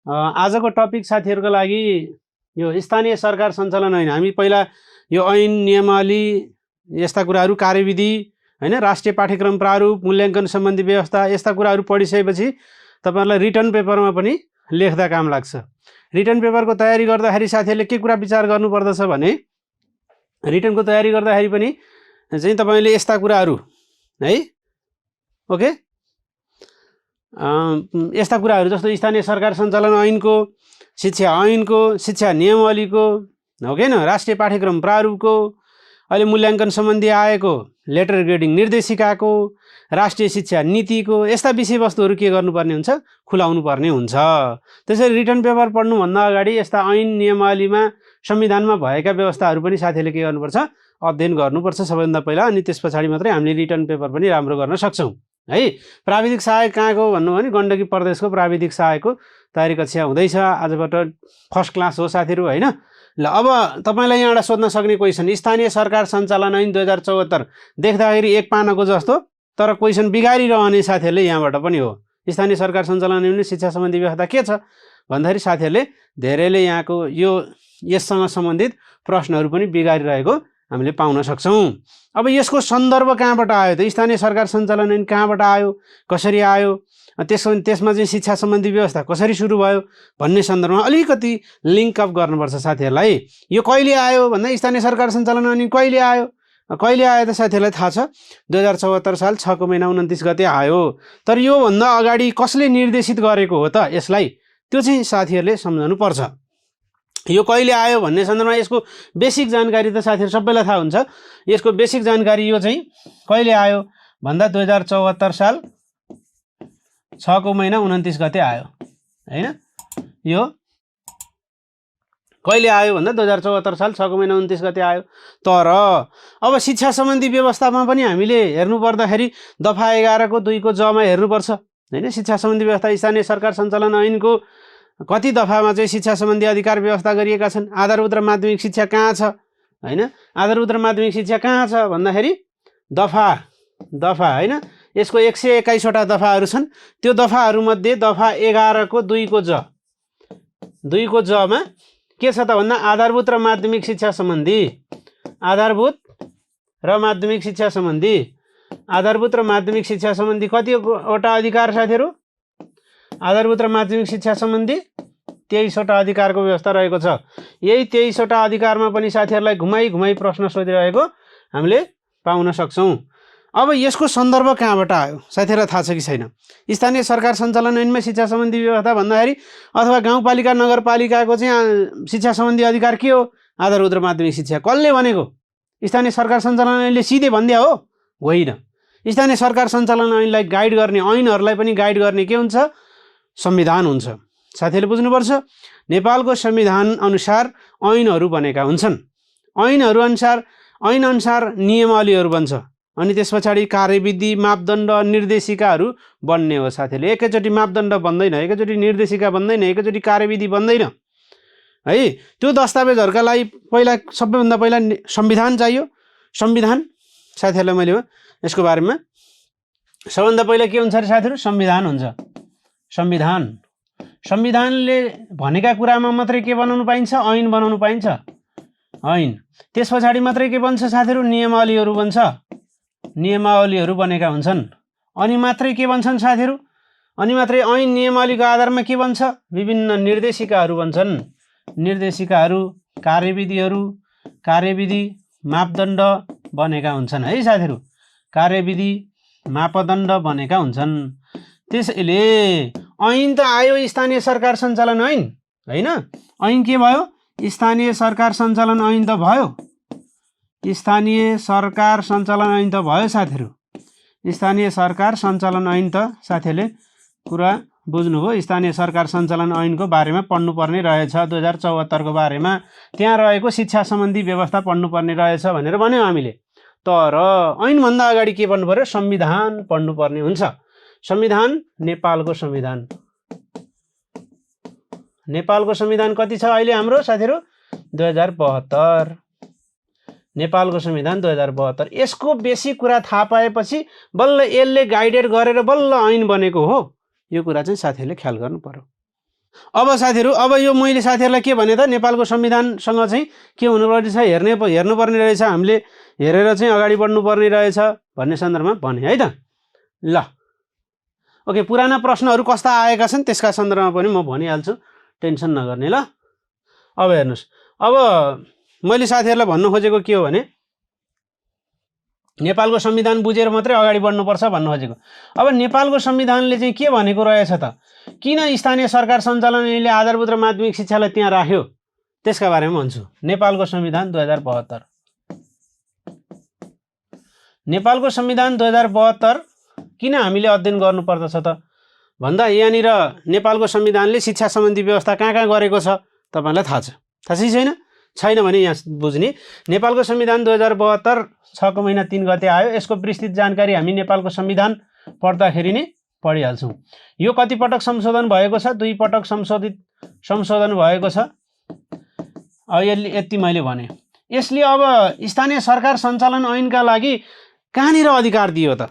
आजको टपिक साथीहरूको लागि यो स्थानीय सरकार सञ्चालन ऐन। हामी पहिला यो ऐन नियमावली यस्ता कुराहरू कार्यविधि हैन राष्ट्रिय पाठ्यक्रम प्रारूप मूल्याङ्कन सम्बन्धी व्यवस्था यस्ता कुराहरू पढिसकेपछि तपाईहरुलाई रिटर्न पेपरमा पनि लेख्दा काम लाग्छ। रिटर्न पेपरको तयारी गर्दाखेरि साथीहरूले के कुरा विचार गर्नुपर्दछ भने रिटर्नको तयारी गर्दाखेरि पनि चाहिँ तपाईले यस्ता कुराहरू है ओके यस्ता कुराहरू जस्तो स्थानीय सरकार सञ्चालन ऐनको, शिक्षा ऐनको, शिक्षा नियमावलीको हो कि न, राष्ट्रिय पाठ्यक्रम प्रारूपको, अहिले मूल्याङ्कन सम्बन्धी आएको लेटर ग्रेडिङ निर्देशिकाको, राष्ट्रिय शिक्षा नीतिको यस्ता विषयवस्तुहरू के गर्नुपर्ने हुन्छ, खुलाउनु पर्ने हुन्छ। त्यसैले रिटर्न पेपर पढ्नुभन्दा अगाडि यस्ता ऐन नियमावलीमा संविधानमा भएका व्यवस्थाहरू पनि साथीहरूले के गर्नुपर्छ, अध्ययन गर्नुपर्छ सबैभन्दा पहिला। अनि त्यस पछाडि मात्रै हामीले रिटर्न पेपर पनि राम्रो गर्न सक्छौँ है। प्राविधिक सहायक कहाँको भन्नु भने गण्डकी प्रदेशको प्राविधिक सहायकको तयारी कक्षा हुँदैछ। आजबाट फर्स्ट क्लास हो साथीहरू हैन। ल अब तपाईलाई यहाँबाट सोध्न सक्ने क्वेसन, स्थानीय सरकार सञ्चालन ऐन 2074 देख्दाखेरि एक पानाको जस्तो तर क्वेसन बिगारिरहने साथीहरूले यहाँबाट पनि हो। स्थानीय सरकार सञ्चालन ऐन शिक्षा सम्बन्धी व्यवस्था के छ भन्दाखेरि साथीहरूले धेरैले यहाँको यो यससँग सम्बन्धित प्रश्नहरू पनि बिगारिरहेको हामीले पाउन सक्छौँ। अब यसको सन्दर्भ कहाँबाट आयो त, स्थानीय सरकार सञ्चालन ऐन कहाँबाट आयो, कसरी आयो, त्यसमा चाहिँ शिक्षा सम्बन्धी व्यवस्था कसरी सुरु भयो भन्ने सन्दर्भमा अलिकति लिङ्क अप गर्नुपर्छ साथीहरूलाई। यो कहिले आयो भन्दा स्थानीय सरकार सञ्चालन ऐन कहिले आयो त साथीहरूलाई थाहा छ, 2074 साल 6 को महिना 29 गते आयो। तर योभन्दा अगाडि कसले निर्देशित गरेको हो त यसलाई, त्यो चाहिँ साथीहरूले सम्झनु पर्छ। यो कहिले आयो भन्ने सन्दर्भमा यसको बेसिक जानकारी त साथीहरू सबैलाई थाहा हुन्छ। यसको बेसिक जानकारी यो चाहिँ कहिले आयो भन्दा 2074 साल 6 को महिना 29 गते आयो हैन। यो कहिले आयो भन्दा 2074 साल 6 को महिना 29 गते आयो। तर अब शिक्षा सम्बन्धी व्यवस्थामा पनि हामीले हेर्नु पर्दाखेरि दफा 11 को 2 को ज मा हेर्नुपर्छ हैन। शिक्षा सम्बन्धी व्यवस्था स्थानीय सरकार सञ्चालन ऐनको कति दफामा चाहिँ शिक्षा सम्बन्धी अधिकार व्यवस्था गरिएका छन्। आधारभूत र माध्यमिक शिक्षा कहाँ छ हैन। आधारभूत र माध्यमिक शिक्षा कहाँ छ भन्दाखेरि दफा हैन, यसको 121 वटा दफाहरू छन्। त्यो दफाहरूमध्ये दफा 11 को 2 को ज मा के छ त भन्दा आधारभूत र माध्यमिक शिक्षा सम्बन्धी, आधारभूत र माध्यमिक शिक्षा सम्बन्धी कतिवटा अधिकार साथीहरू, आधारभूत र माध्यमिक शिक्षा सम्बन्धी 23 वटा अधिकारको व्यवस्था रहेको छ। यही 23 वटा अधिकारमा पनि साथीहरूलाई घुमाई प्रश्न सोधिरहेको हामीले पाउन सक्छौँ। अब यसको सन्दर्भ कहाँबाट आयो साथीहरूलाई थाहा छ कि छैन? स्थानीय सरकार सञ्चालन ऐनमा शिक्षा सम्बन्धी व्यवस्था भन्दाखेरि अथवा गाउँपालिका नगरपालिकाको चाहिँ शिक्षा सम्बन्धी अधिकार के हो, आधारभूत र माध्यमिक शिक्षा। कसले भनेको? स्थानीय सरकार सञ्चालन ऐनले सिधै भन्दिया हो? होइन। स्थानीय सरकार सञ्चालन ऐनलाई गाइड गर्ने, ऐनहरूलाई पनि गाइड गर्ने के हुन्छ, संविधान हुन्छ। साथीहरूले बुझ्नुपर्छ, नेपालको संविधान अनुसार ऐनहरू बनेका हुन्छन्। ऐन अनुसार नियमावलीहरू बन्छ अनि त्यस पछाडि कार्यविधि, मापदण्ड, निर्देशिकाहरू बन्ने हो। साथीहरूले एकैचोटि मापदण्ड बन्दैन, एकैचोटि निर्देशिका बन्दैन, एकैचोटि कार्यविधि बन्दैन है। त्यो दस्तावेजहरूका लागि पहिला सबैभन्दा पहिला संविधान चाहियो। संविधान साथीहरूलाई मैले यसको बारेमा सबभन्दा पहिला के हुन्छ अरे साथीहरू, संविधान हुन्छ। संविधानले भनेका कुरामा मात्रै के बनाउनु पाइन्छ, ऐन बनाउनु पाइन्छ, ऐन। त्यस पछाडि मात्रै के बन्छ साथीहरू, नियमावलीहरू बन्छ, नियमावलीहरू बनेका हुन्छन्। अनि मात्रै के बन्छन् साथीहरू, अनि मात्रै ऐन नियमावलीको आधारमा के बन्छ, विभिन्न निर्देशिकाहरू बन्छन्। निर्देशिकाहरू, कार्यविधि, मापदण्ड बनेका हुन्छन् है साथीहरू। कार्यविधि, मापदण्ड बनेका हुन्छन्। त्यसैले ऐन त आयो, स्थानीय सरकार सञ्चालन ऐन हैन। ऐन के भयो, स्थानीय सरकार सञ्चालन ऐन त भयो, स्थानीय सरकार सञ्चालन ऐन त भयो साथीहरू। स्थानीय सरकार सञ्चालन ऐन त साथीहरूले कुरा बुझ्नुभयो। स्थानीय सरकार सञ्चालन ऐनको बारेमा पढ्नुपर्ने रहेछ, 2074 को बारेमा त्यहाँ रहेको शिक्षा सम्बन्धी व्यवस्था पढ्नुपर्ने रहेछ भनेर भन्यौँ हामीले। तर ऐनभन्दा अगाडि के पढ्नु पर्यो, संविधान पढ्नुपर्ने हुन्छ। संविधान, नेपालको संविधान। नेपालको संविधान कति छ अहिले हाम्रो साथीहरू, 2072। नेपालको संविधान 2072। यसको बेसिक कुरा थाहा पाएपछि बल्ल यसले गाइडेड गरेर बल्ल ऐन बनेको हो। यो कुरा चाहिँ साथीहरूले ख्याल गर्नु पर्यो। अब साथीहरू अब यो मैले साथीहरूलाई के भने त नेपालको संविधानसँग चाहिँ के हुनुपर्ने छ हेर्नुपर्ने रहेछ, हामीले हेरेर चाहिँ अगाडि बढ्नुपर्ने रहेछ भन्ने सन्दर्भमा भने है त। ल ओके, पुराना प्रश्नहरू कस्ता आएका छन् त्यसका सन्दर्भमा पनि म भनिहाल्छु, टेन्सन नगर्ने। ल अब हेर्नुहोस्, अब मैले साथीहरूलाई भन्नु खोजेको के हो भने नेपालको संविधान बुझेर मात्रै अगाडि बढ्नुपर्छ भन्नु खोजेको। अब नेपालको संविधानले चाहिँ के भनेको रहेछ त, किन स्थानीय सरकार सञ्चालन ऐनले आधारभूत र माध्यमिक शिक्षालाई त्यहाँ राख्यो त्यसका बारेमा भन्छु। नेपालको संविधान 2072, नेपालको संविधान 2072 किन हामीले अध्ययन गर्नुपर्दछ त भन्दा यहाँनिर नेपालको संविधानले शिक्षा सम्बन्धी व्यवस्था कहाँ कहाँ गरेको छ तपाईँलाई थाहा छ कि छैन? छैन भने यहाँ बुझ्ने, नेपालको संविधान 2072 6 महिना 3 गते आयो। यसको विस्तृत जानकारी हामी नेपालको संविधान पढ्दाखेरि नै पढिहाल्छौँ। यो कति पटक संशोधन भएको छ? 2 पटक संशोधन भएको छ। अब यति मैले भने। यसले अब स्थानीय सरकार सञ्चालन ऐनका लागि कहाँनिर अधिकार दियो त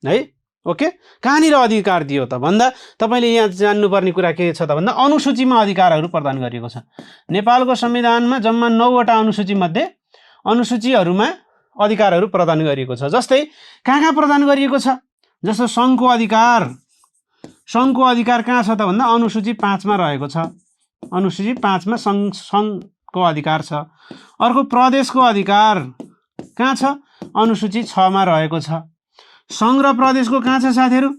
है? ओके, कहाँनिर अधिकार दियो त भन्दा तपाईँले यहाँ जान्नुपर्ने कुरा के छ त भन्दा अनुसूचीमा अधिकारहरू प्रदान गरिएको छ। नेपालको संविधानमा जम्मा 9वटा अनुसूची मध्ये अनुसूचीहरूमा अधिकारहरू प्रदान गरिएको छ। जस्तै कहाँ प्रदान गरिएको छ? जस्तो सङ्घको अधिकार कहाँ छ त भन्दा अनुसूची 5 मा रहेको छ। अनुसूची 5 मा सङ्घको अधिकार छ। अर्को प्रदेशको अधिकार कहाँ छ? अनुसूची 6 मा रहेको छ। सङ्घ र प्रदेशको कहाँ छ साथीहरू?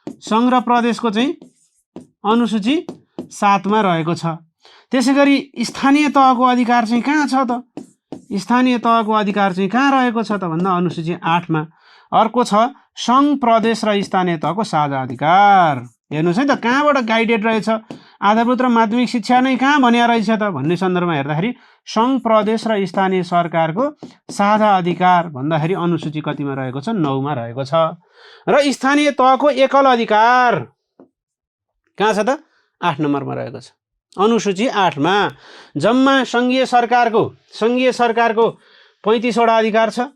सङ्घ र प्रदेशको चाहिँ अनुसूची 7 मा रहेको छ। त्यसैगरी स्थानीय तहको अधिकार चाहिँ कहाँ छ त? स्थानीय तहको अधिकार चाहिँ कहाँ रहेको छ त भन्दा अनुसूची 8 मा। अर्को छ सङ्घ, प्रदेश र स्थानीय तहको साझा अधिकार। हेर्नुहोस् है त कहाँबाट गाइडेड रहेछ। आधारभूत र माध्यमिक शिक्षा नै कहाँ भनिया रहेछ त भन्ने सन्दर्भमा हेर्दाखेरि सङ्घ, प्रदेश र स्थानीय सरकारको साझा अधिकार भन्दाखेरि अनुसूची कतिमा रहेको छ? 9 मा रहेको छ। र स्थानीय तहको एकल अधिकार कहाँ छ त? 8 नम्बरमा रहेको छ। अनुसूची 8 मा। जम्मा सङ्घीय सरकारको 35वटा अधिकार छ।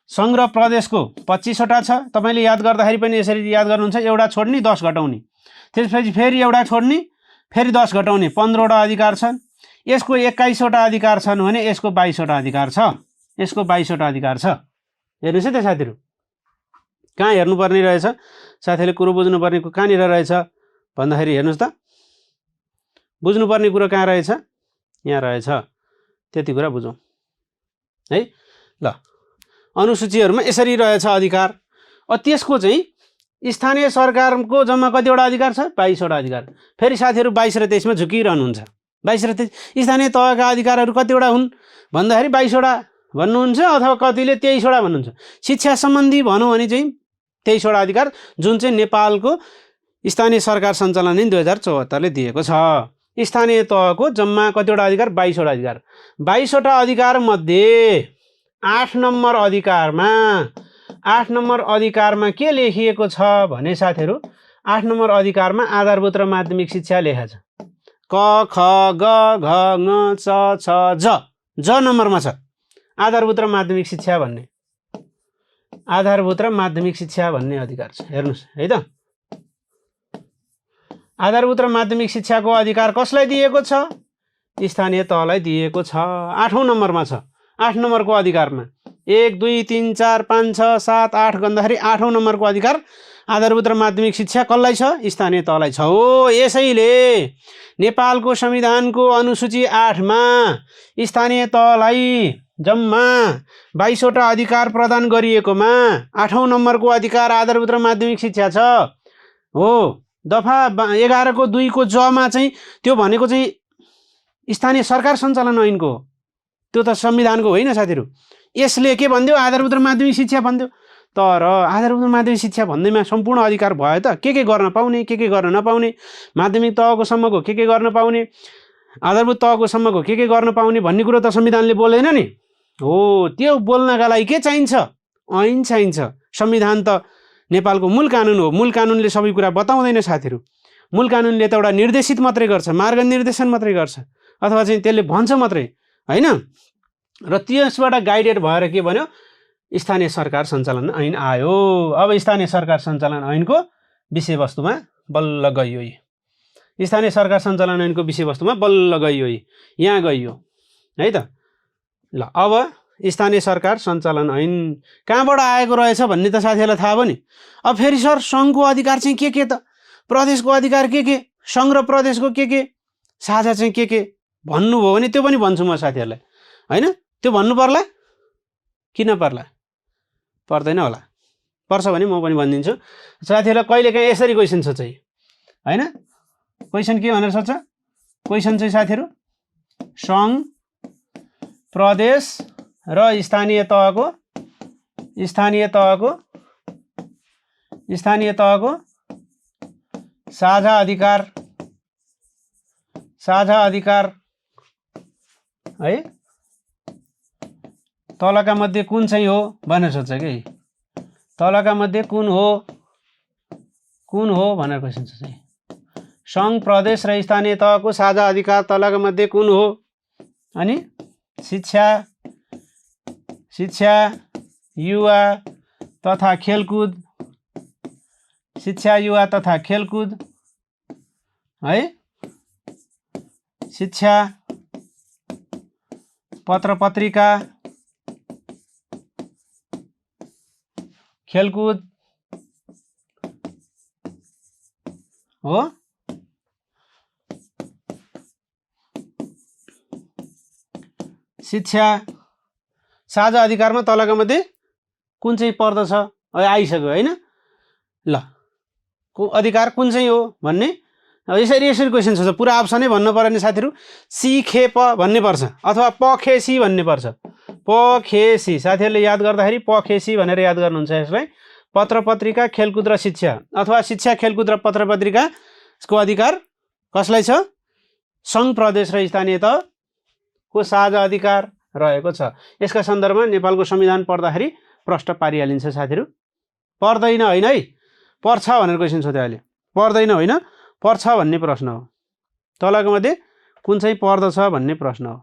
सङ्घ र प्रदेशको 25वटा छ। तपाईँले याद गर्दाखेरि पनि यसरी याद गर्नुहुन्छ, एउटा छोड्ने 10 घटाउने, त्यसपछि फेरि एउटा छोड्ने फेरि 10 घटाउने 15वटा अधिकार छन्। यसको 21वटा अधिकार छन् भने यसको 22वटा अधिकार छ। यसको 22वटा अधिकार छ। हेर्नुहोस् है त साथीहरू, कहाँ हेर्नुपर्ने रहेछ? साथीले कुरो बुझ्नुपर्ने कहाँनिर रहेछ भन्दाखेरि हेर्नुहोस् त, बुझ्नुपर्ने कुरो कहाँ रहेछ? यहाँ रहेछ। त्यति कुरा बुझौँ है। ल अनुसूचीहरूमा यसरी रहेछ अधिकार। त्यसको चाहिँ स्थानीय सरकारको जम्मा कतिवटा अधिकार छ? 22वटा अधिकार। फेरि साथीहरू 22 र 23 मा झुकिरहनुहुन्छ। 22 र 23 स्थानीय तहका अधिकारहरू कतिवटा हुन् भन्दाखेरि 22वटा भन्नुहुन्छ, अथवा कतिले 23वटा भन्नुहुन्छ। शिक्षा सम्बन्धी भनौँ भने चाहिँ 23वटा अधिकार, जुन चाहिँ नेपालको स्थानीय सरकार सञ्चालन ऐन 2074 ले दिएको छ। स्थानीय तहको जम्मा कतिवटा अधिकार? 22वटा अधिकार। 22वटा अधिकार मध्ये 8 नम्बर अधिकारमा के लेखिएको छ भने साथीहरू 8 नम्बर अधिकारमा आधारभूत र माध्यमिक शिक्षा लेखेको छ। क, ख, ग, घ, ङ, च, छ, ज नम्बरमा छ आधारभूत र माध्यमिक शिक्षा भन्ने। आधारभूत र माध्यमिक शिक्षा भन्ने अधिकार छ। हेर्नुहोस् है त, आधारभूत र माध्यमिक शिक्षाको अधिकार कसलाई दिएको छ? स्थानीय तहलाई दिएको छ। 8औं नम्बरमा छ। 8 नम्बरको अधिकारमा 1, 2, 3, 4, 5, 6, 7, 8 गर्दाखेरि 8औं नम्बरको अधिकार आधारभूत र माध्यमिक शिक्षा कसलाई छ? स्थानीय तहलाई छ। हो, यसैले नेपालको संविधानको अनुसूची 8 मा स्थानीय तहलाई जम्मा 22वटा अधिकार प्रदान गरिएकोमा 8औं नम्बरको अधिकार आधारभूत र माध्यमिक शिक्षा छ। हो, दफा 11 को 2 को ज मा चाहिँ त्यो भनेको चाहिँ स्थानीय सरकार सञ्चालन ऐनको हो, त्यो त संविधानको होइन साथीहरू। यसले के भन्दियो? आधारभूत र माध्यमिक शिक्षा भन्दियो। तर आधारभूत माध्यमिक शिक्षा भन्दैमा सम्पूर्ण अधिकार भयो त, के गर्न पाउने, के गर्न नपाउने, माध्यमिक तहको सम्मको के गर्न पाउने, आधारभूत तहको सम्मको के गर्न पाउने भन्ने कुरो त संविधानले बोल्दैन नि। हो, त्यो बोल्नका लागि के चाहिन्छ? ऐन चाहिन्छ। संविधान त नेपालको मूल कानुन हो। मूल कानुनले सबै कुरा बताउँदैन साथीहरू। मूल कानुनले त एउटा निर्देशित मात्रै गर्छ, मार्ग निर्देशन मात्रै गर्छ, अथवा चाहिँ त्यसले भन्छ मात्रै हैन। र त्यसबाट गाइडेड भएर के भन्यो? स्थानीय सरकार सञ्चालन ऐन आयो। अब स्थानीय सरकार सञ्चालन ऐनको विषयवस्तुमा बल्ल गइयो। स्थानीय सरकार सञ्चालन ऐनको विषयवस्तुमा बल्ल गइयो, यहाँ गइयो है त। ल अब स्थानीय सरकार सञ्चालन ऐन कहाँबाट आएको रहेछ भन्ने त साथीहरूलाई थाहा भयो नि। अब फेरि सर सङ्घको अधिकार चाहिँ के त, प्रदेशको अधिकार के, सङ्घ र प्रदेशको के साझा चाहिँ के भन्नुभयो भने त्यो पनि भन्छु म साथीहरूलाई होइन। त्यो भन्नु पर्ला किन पर्ला, पर्दैन होला, पर्छ भने म पनि भनिदिन्छु साथीहरूलाई। कहिलेकाहीँ यसरी क्वेसन सोध्छ होइन, क्वेसन के भनेर सोध्छ, क्वेसन चाहिँ साथीहरू सङ्घ प्रदेश र स्थानीय तहको साझा अधिकार है तलका मध्ये कुन चाहिँ हो भनेर सोध्छ कि, तलका मध्ये कुन हो भनेर क्वेसन सोध्छ। सङ्घ प्रदेश र स्थानीय तहको साझा अधिकार तलका मध्ये कुन हो, अनि शिक्षा युवा तथा खेलकुद है, शिक्षा पत्र पत्रिका खेलकुद हो। शिक्षा साझा अधिकारमा तलका मध्ये कुन चाहिँ पर्दछ आइसक्यो होइन। ल अधिकार कुन चाहिँ हो भन्ने यसरी क्वेसन सोध्छ। पुरा अप्सनै भन्नु पर्यो नि साथीहरू, सिखेप भन्ने पर्छ अथवा पखेसी भन्ने पर्छ। पखेसी साथीहरूले याद गर्दाखेरि पखेसी भनेर याद गर्नुहुन्छ यसलाई। पत्र पत्रिका खेलकुद र शिक्षा अथवा शिक्षा खेलकुद र पत्र पत्रिकाको अधिकार कसलाई छ, सङ्घ प्रदेश र स्थानीय तहको साझा अधिकार रहेको छ। यसका सन्दर्भमा नेपालको संविधान पढ्दाखेरि प्रश्न पारिहालिन्छ साथीहरू। पर्दैन होइन है, पर्छ भनेर क्वेसन सोध्यो अहिले, पर्दैन होइन पर्छ भन्ने प्रश्न हो। तलको मध्ये कुन चाहिँ पर्दछ भन्ने प्रश्न हो।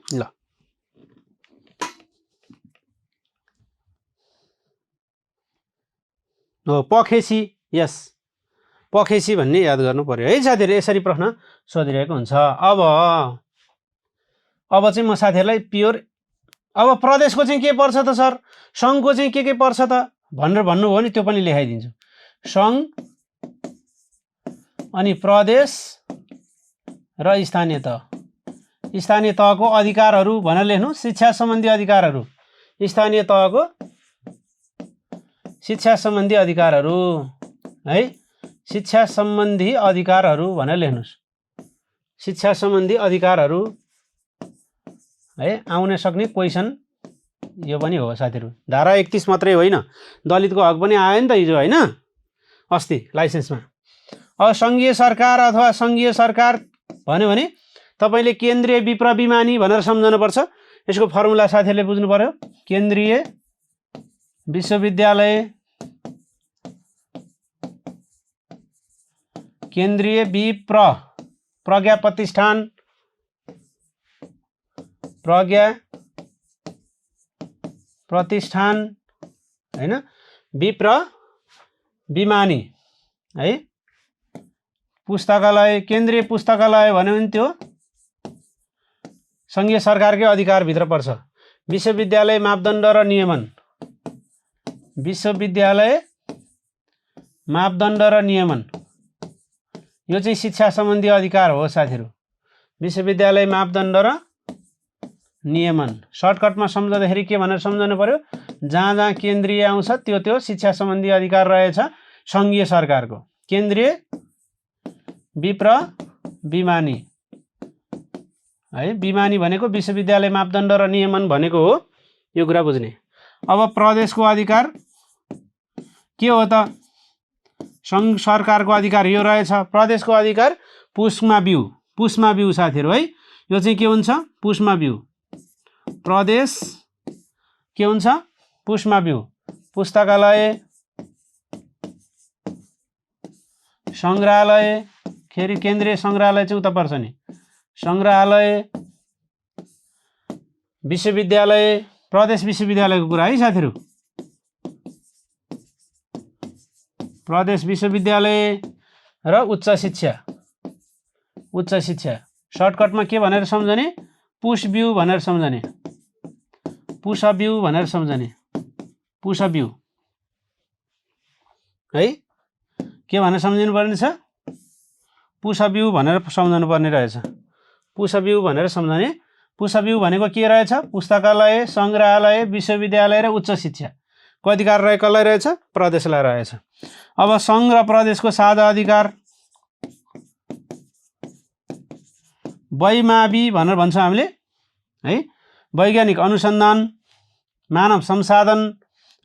ल हो पखेसी, यस पखेसी भन्ने याद गर्नु पर्यो है साथीहरू। यसरी प्रश्न सोधिरहेको हुन्छ। अब चाहिँ म साथीहरूलाई प्योर अब प्रदेशको चाहिँ के पर्छ त सर, सङ्घको चाहिँ के पर्छ त भनेर भन्नुभयो भने त्यो पनि लेखाइदिन्छु। सङ्घ अनि प्रदेश र स्थानीय तहको अधिकारहरू भनेर लेख्नु। शिक्षा सम्बन्धी अधिकारहरू, स्थानीय तहको शिक्षा सम्बन्धी अधिकारहरू है, शिक्षा सम्बन्धी अधिकारहरू भनेर लेख्नुहोस्। शिक्षा सम्बन्धी अधिकारहरू है, आउन सक्ने क्वेसन यो पनि हो साथीहरू। धारा 31 मात्रै होइन, दलितको हक पनि आयो नि त हिजो होइन, अस्ति लाइसेन्समा। अब सङ्घीय सरकार अथवा सङ्घीय सरकार भन्यो भने तपाईँले केन्द्रीय विप्रविमानी भनेर सम्झनुपर्छ। यसको फर्मुला साथीहरूले बुझ्नु पर्यो। केन्द्रीय विश्वविद्यालय, केन्द्रीय प्रज्ञा प्रतिष्ठान हैन, विप्रविमानी है। पुस्तकालय, केन्द्रीय पुस्तकालय भन्यो भने त्यो सङ्घीय सरकारकै अधिकारभित्र पर्छ। विश्वविद्यालय मापदण्ड र नियमन, विश्वविद्यालय मापदण्ड र नियमन यो चाहिँ शिक्षा सम्बन्धी अधिकार हो साथीहरू। विश्वविद्यालय मापदण्ड र नियमन सर्टकटमा सम्झँदाखेरि के भनेर सम्झनु पर्यो, जहाँ जहाँ केन्द्रीय आउँछ त्यो शिक्षा सम्बन्धी अधिकार रहेछ सङ्घीय सरकारको। केन्द्रीय विप्रविमानी है, विमानी भनेको विश्वविद्यालय मापदण्ड र नियमन भनेको हो, यो कुरा बुझ्ने। अब प्रदेशको अधिकार के हो त, सङ्घ सरकारको अधिकार यो रहेछ। प्रदेशको अधिकार पुष्मा बिउ साथीहरू है, यो चाहिँ के हुन्छ, पुष्मा बिउ। प्रदेश के हुन्छ, पुष्मा बिउ। पुस्तकालय, सङ्ग्रहालय, फेरि केन्द्रीय सङ्ग्रहालय चाहिँ उता पर्छ नि, सङ्ग्रहालय, विश्वविद्यालय, प्रदेश विश्वविद्यालयको कुरा है साथीहरू। प्रदेश विश्वविद्यालय र उच्च शिक्षा सर्टकटमा के भनेर सम्झने पुसब्यू भनेर सम्झने पुसब्यू भनेर सम्झने पुसब्यू है के भनेर सम्झिनु पर्ने छ पुसब्यू भनेर सम्झनु पर्ने रहेछ पुसब्यू भनेर सम्झने पुसब्यू भनेको के रहेछ पुस्तकालय संग्रहालय विश्वविद्यालय र उच्च शिक्षाको अधिकार रहेकोलाई रहेछ प्रदेशलाई रहेछ अब संघ र प्रदेशको साझा अधिकार वैमावी भनेर भन्छौँ हामीले है वैज्ञानिक अनुसन्धान मानव संसाधन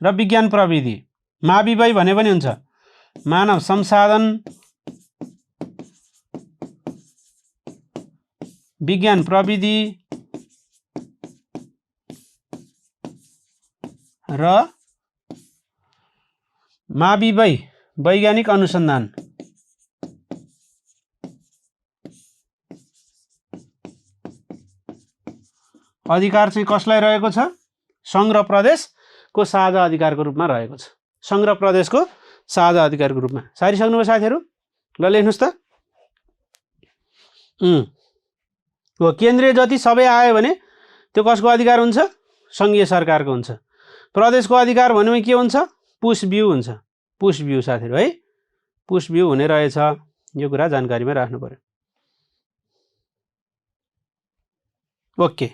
र विज्ञान प्रविधि मावि वै भने पनि हुन्छ मानव संसाधन विज्ञान प्रविधि र मावि वै वैज्ञानिक अनुसन्धान अधिकार चाहिँ कसलाई रहेको छ संघ र प्रदेशको साझा अधिकारको रूपमा रहेको छ संघ र प्रदेशको साझा अधिकारको रूपमा सारिसक्नुभयो साथीहरू ल लेख्नुस् त हो केन्द्रीय जति सबै आयो भने त्यो कसको अधिकार हुन्छ संघीय सरकारको हुन्छ प्रदेशको अधिकार भनेमा के हुन्छ पुसब्यू हुन्छ पुसब्यू साथीहरू है पुसब्यू हुने रहेछ यो कुरा जानकारीमा राख्नु पर्यो ओके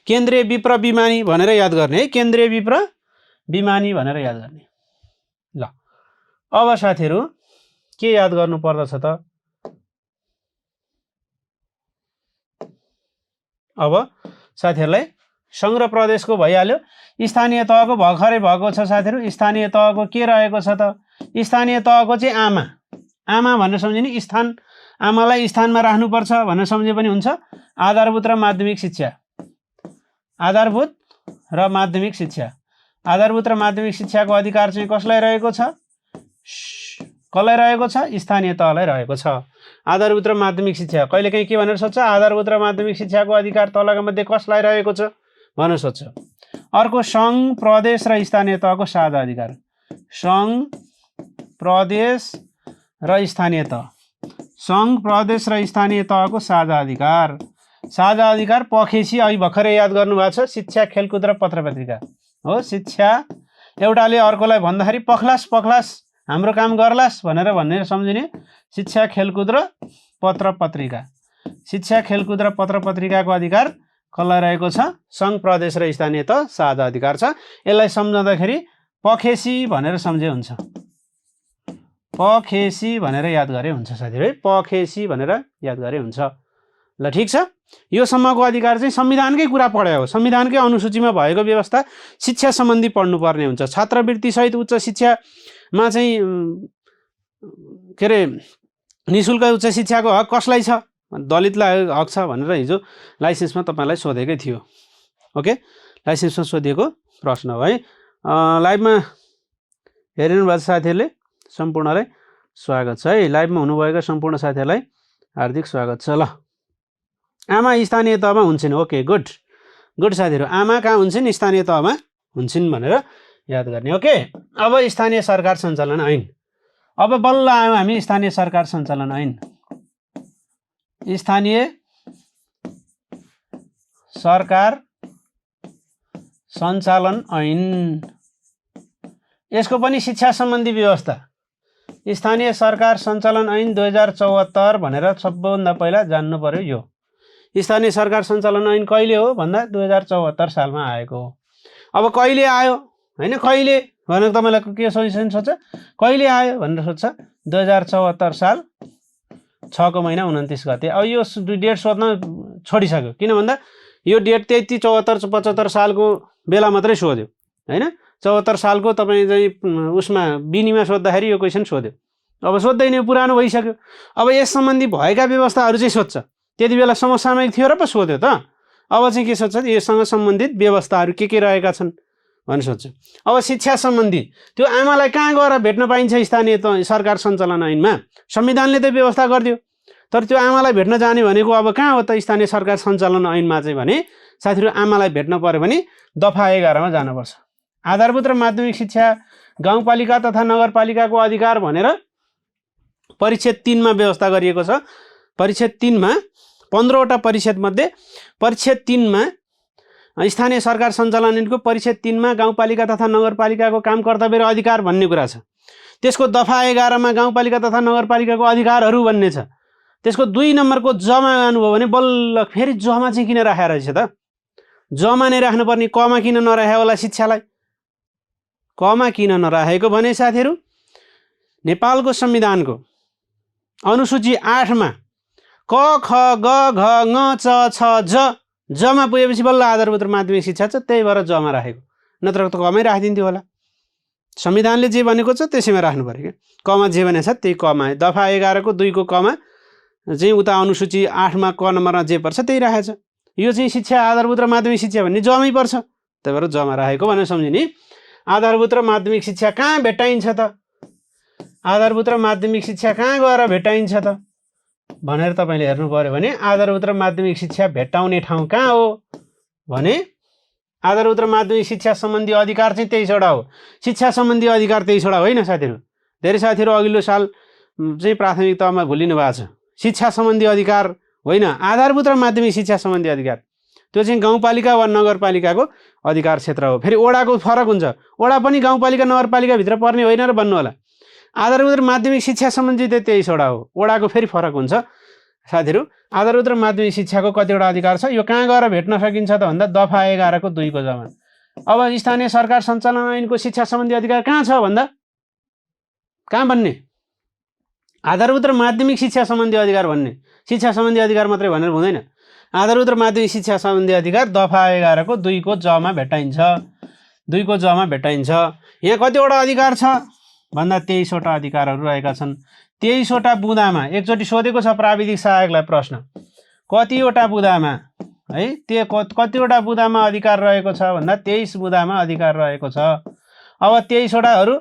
केन्द्रीय विप्र विमानी भनेर याद गर्ने है केन्द्रीय विप्र विमानी भनेर याद गर्ने ल अब साथीहरू के याद गर्नु पर्दछ त अब साथीहरूलाई संघ र प्रदेशको भइहाल्यो स्थानीय तहको भर्खरै भएको छ साथीहरू स्थानीय तहको के रहेको छ त स्थानीय तहको चाहिँ आमा आमा भनेर सम्झिने स्थान आमालाई स्थानमा राख्नुपर्छ भनेर सम्झे पनि हुन्छ आधारभूत र माध्यमिक शिक्षा आधारभूत र माध्यमिक शिक्षाको अधिकार चाहिँ कसलाई रहेको छ कसलाई रहेको छ स्थानीय तहलाई रहेको छ आधारभूत र माध्यमिक शिक्षा कहिलेकाहीँ के भनेर सोध्छ आधारभूत र माध्यमिक शिक्षाको अधिकार तलका मध्ये कसलाई रहेको छ भनेर सोध्छ अर्को संघ प्रदेश र स्थानीय तहको साझा अधिकार संघ प्रदेश र स्थानीय तह संघ प्रदेश र स्थानीय तहको साझा अधिकार पखेसी अघि भर्खरै याद गर्नुभएको छ शिक्षा खेलकुद र पत्र पत्रिका हो शिक्षा एउटाले अर्कोलाई भन्दाखेरि पख्लास हाम्रो काम गर्लास भनेर सम्झिने शिक्षा खेलकुद र पत्र पत्रिकाको अधिकार कसलाई रहेको छ संघ प्रदेश र स्थानीय तह साझा अधिकार छ यसलाई सम्झाउँदाखेरि पखेसी भनेर सम्झे हुन्छ पखेसी भनेर याद गरे हुन्छ साथीहरु है पखेसी भनेर याद गरे हुन्छ ल ठीक छ यो सम्मको अधिकार चाहिँ संविधानकै कुरा पढ्या हो संविधानकै अनुसूचीमा भएको व्यवस्था शिक्षा सम्बन्धी पढ्नुपर्ने हुन्छ छात्रवृत्ति सहित उच्च शिक्षामा चाहिँ के रे निशुल्क उच्च शिक्षाको हक कसलाई छ दलितलाई हक छ भनेर हिजो लाइसेन्समा तपाईलाई सोधेकै थियो ओके लाइसेन्समा सोधिएको प्रश्न हो है लाइभमा हेरिनु भएको साथीहरुले सम्पूर्णलाई स्वागत छ है लाइभमा हुनुभएका सम्पूर्ण साथीहरुलाई हार्दिक स्वागत छ ल आमा स्थानीय तहमा हुन्छन् ओके गुड साथीहरु आमा कहाँ हुन्छन् स्थानीय तहमा हुन्छन् भनेर याद गर्ने ओके अब स्थानीय सरकार सञ्चालन ऐन अब बल्ल आयौं हामी स्थानीय सरकार सञ्चालन ऐन स्थानीय सरकार सञ्चालन ऐन यसको पनि शिक्षा सम्बन्धी व्यवस्था स्थानीय सरकार सञ्चालन ऐन 2074 भनेर सबभन्दा पहिला जान्नु पर्यो यो स्थानीय सरकार सञ्चालन ऐन कहिले हो भन्दा 2074 सालमा आएको हो अब कहिले आयो हैन कहिले भनेर तपाईलाई के सोच्छ कहिले आयो भनेर सोध्छ 2074 साल 6 को महिना 29 गते अब यो डेट सोध्न छोडिसक्यो किन भन्दा यो डेट 73 74 75 सालको बेला मात्रै सोध्यो हैन 74 सालको तपाई चाहिँ उसमा बिनीमा सोध्दाखेरि यो क्वेशन सोध्यो अब सोध्दैन पुरानो भइसक्यो अब यस सम्बन्धी भएका व्यवस्थाहरू चाहिँ सोध्छ त्यति बेला समसामयिक थियो र पो सोध्यो त अब चाहिँ के सोध्छ यससँग सम्बन्धित व्यवस्थाहरू के रहेका छन् भनेर सोध्छ अब शिक्षा सम्बन्धी त्यो आमालाई कहाँ गएर भेट्न पाइन्छ स्थानीय सरकार सञ्चालन ऐनमा संविधानले त व्यवस्था गर्दियो तर त्यो आमालाई भेट्न जाने भनेको अब कहाँ हो त स्थानीय सरकार सञ्चालन ऐनमा चाहिँ भने साथीहरु आमालाई भेट्न पर्यो भने दफा 11 मा जानुपर्छ आधारभूत र माध्यमिक शिक्षा गाउँपालिका तथा नगरपालिकाको अधिकार भनेर परिच्छेद 3 मा व्यवस्था गरिएको छ। परिच्छेद 3 मा 15वटा परिच्छेद मध्ये परिच्छेद 3 मा स्थानीय सरकार सञ्चालन ऐनको परिच्छेद 3 मा गाउँपालिका तथा नगरपालिकाको काम कर्तव्य र अधिकार भन्ने कुरा छ। त्यसको दफा 11 मा गाउँपालिका तथा नगरपालिकाको अधिकारहरू भन्ने छ। त्यसको 2 नम्बरको जमा गर्नुभयो भने बल्ल फेरि जमा चाहिँ किन राखेर रहेछ त? जमा नै राख्नुपर्ने, कमा किन नराखे होला? शिक्षालाई कमा किन नराखेको भने साथीहरू, नेपालको संविधानको अनुसूची 8 मा क ख ग घ ङ च छ ज जमा पुगेपछि बल्ल आधारभूत र माध्यमिक शिक्षा छ। त्यही भएर जमा राखेको, नत्र त कमै राखिदिन्थ्यो होला। संविधानले जे भनेको छ त्यसैमा राख्नु पर्यो के। कमा जे भनेको छ त्यही कमा। दफा 11 को 2 को कमा चाहिँ उता अनुसूची 8 मा क नम्बरमा जे पर्छ त्यही राखेछ। यो चाहिँ शिक्षा आधारभूत र माध्यमिक शिक्षा भन्ने जमै पर्छ, त्यही भएर जमा राखेको भनेर सम्झिने। आधारभूत र माध्यमिक शिक्षा कहाँ भेटाइन्छ त? आधारभूत र माध्यमिक शिक्षा कहाँ गएर भेटाइन्छ त भनेर तपाईले हेर्नु पर्यो भने आधारभूत र माध्यमिक शिक्षा भेटाउने ठाउँ कहाँ हो भने आधारभूत र माध्यमिक शिक्षा सम्बन्धी अधिकार चाहिँ 23वटा हो। शिक्षा सम्बन्धी अधिकार 23वटा होइन साथीहरू। धेरै साथीहरू अघिल्लो साल चाहिँ प्राथमिक तहमा भुलिनु भएको छ। शिक्षा सम्बन्धी अधिकार होइन, आधारभूत र माध्यमिक शिक्षा सम्बन्धी अधिकार त्यो चाहिँ गाउँपालिका वा नगरपालिकाको अधिकार क्षेत्र हो। फेरि वडाको फरक हुन्छ, वडा पनि गाउँपालिका नगरपालिकाभित्र पर्ने होइन र भन्नु होला। आधारभूत र माध्यमिक शिक्षा सम्बन्धी त 23वटा हो, वडाको फेरि फरक हुन्छ साथीहरू। आधारभूत र माध्यमिक शिक्षाको कतिवटा अधिकार छ, यो कहाँ गएर भेट्न सकिन्छ त भन्दा दफा 11 को 2 को जमा। अब स्थानीय सरकार सञ्चालन ऐनको शिक्षा सम्बन्धी अधिकार कहाँ छ भन्दा कहाँ भन्ने? आधारभूत र माध्यमिक शिक्षा सम्बन्धी अधिकार भन्ने। शिक्षा सम्बन्धी अधिकार मात्रै भनेर हुँदैन। आधारभूत र माध्यमिक शिक्षा सम्बन्धी अधिकार दफा 11 को 2 को जमा भेटाइन्छ। 2 को जमा भेटाइन्छ। यहाँ कतिवटा अधिकार छ भन्दा 23वटा अधिकारहरू रहेका छन्। 23वटा बुँदामा एकचोटि सोधेको छ प्राविधिक सहायकलाई प्रश्न, कतिवटा बुँदामा है त्यो कतिवटा बुँदामा अधिकार रहेको छ भन्दा 23 बुँदामा अधिकार रहेको छ। अब 23वटाहरू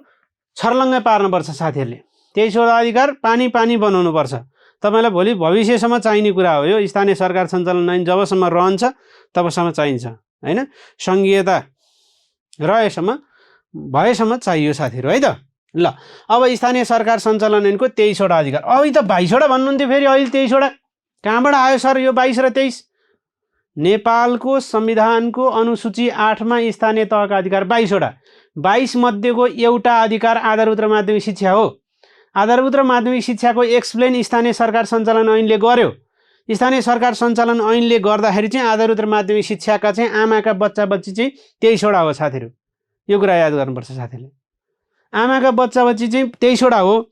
छर्लङ्गै पार्नुपर्छ साथीहरूले। 23वटा अधिकार पानी पानी बनाउनु पर्छ। तपाईलाई भोलि भविष्यसम्म चाहिने कुरा हो यो। स्थानीय सरकार सञ्चालन ऐन जबसम्म रहन्छ तबसम्म चाहिन्छ हैन, संघीयता रहेसम्म भएसम्म चाहियो साथीहरू है त। ल अब स्थानीय सरकार सञ्चालन ऐनको 23वटा अधिकार। अब त 22वटा भन्नुहुन्थ्यो, फेरि अहिले 23वटा कहाँबाट आयो सर यो 22 र 23? नेपालको संविधानको अनुसूची 8 मा स्थानीय तहका अधिकार 22वटा। 22 मध्येको एउटा अधिकार आधारभूत र माध्यमिक शिक्षा हो। आधारभूत र माध्यमिक शिक्षाको एक्सप्लेन स्थानीय सरकार सञ्चालन ऐनले गर्यो। स्थानीय सरकार सञ्चालन ऐनले गर्दाखेरि चाहिँ आधारभूत र माध्यमिक शिक्षाका चाहिँ आमाका बच्चा बच्ची चाहिँ 23वटा हो साथीहरू। यो कुरा याद गर्नुपर्छ साथीहरूले। आमाका बच्चा बच्ची चाहिँ 23वटा हो,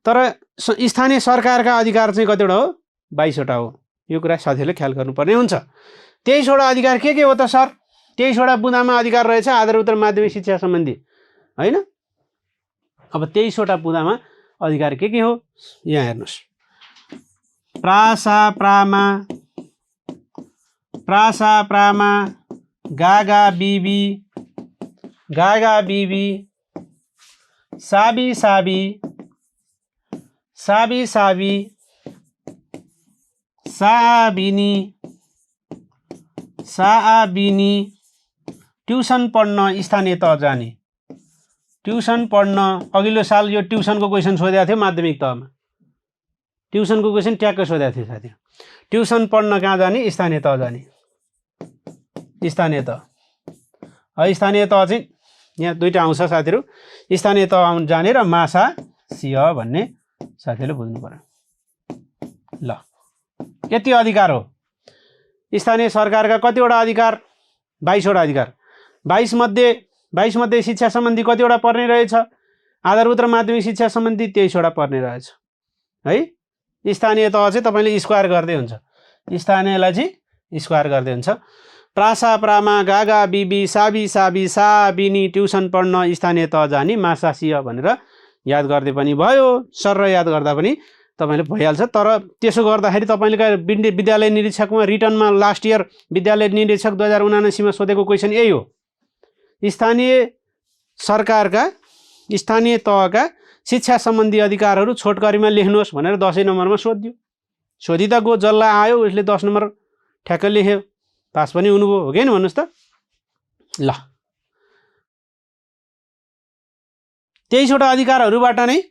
तर स्थानीय सरकारका अधिकार चाहिँ कतिवटा हो? 22वटा हो। यो कुरा साथीहरूले ख्याल गर्नुपर्ने हुन्छ। 23वटा अधिकार के हो त सर? 23वटा बुँदामा अधिकार रहेछ आधारभूत र माध्यमिक शिक्षा सम्बन्धी होइन। अब 23वटा बुँदामा अधिकार के हो यहाँ हेर्नुहोस्। प्रासा प्रामा गागा बिबी साबी साबिनी ट्युसन पढ्न स्थानीय तह जाने। ट्युसन पढ्न अघिल्लो साल यो ट्युसनको क्वेसन सोधेको थियो माध्यमिक तहमा। ट्युसनको क्वेसन ट्याक्क सोधेको थियो साथी। ट्युसन पढ्न कहाँ जाने? स्थानीय तह जाने। स्थानीय तह स्थानीय तह चाहिँ यहाँ दुईटा आउँछ साथीहरू, स्थानीय तह जाने र मासा सिंह भन्ने साथीहरूले बुझ्नु पर्यो। ल यति अधिकार हो। स्थानीय सरकारका कतिवटा अधिकार? 22वटा अधिकार। 22 मध्ये शिक्षा सम्बन्धी कतिवटा पर्ने रहेछ? आधारभूत र माध्यमिक शिक्षा सम्बन्धी 23वटा पर्ने रहेछ है। स्थानीय तह चाहिँ तपाईले स्क्वायर गर्दै हुन्छ, स्थानीयलाई चाहिँ स्क्वायर गर्दै हुन्छ। प्रासा प्रामा गागा बिबी साबिनी ट्युसन पढ्न स्थानीय तह जाने मासा सिंह भनेर याद गर्दै पनि भयो, सर याद गर्दा पनि तपाईले भइहाल्छ। तर त्यसो गर्दाखेरि तपाईले विद्यालय निरीक्षकमा रिटर्नमा लास्ट इयर विद्यालय निरीक्षक 2079 मा सोधेको क्वेसन यही हो। स्थानीय सरकारका स्थानीय तहका शिक्षा सम्बन्धी अधिकारहरू छोटकरीमा लेख्नुहोस् भनेर 10 नम्बरमा सोधियो। सोधी त गो जल्ला आयो, उसले 10 नम्बर ठ्याक्क लेख्यो, पास पनि हुनुभयो हो कि हैन भन्नुहोस् त। ल 23वटा अधिकारहरूबाट नै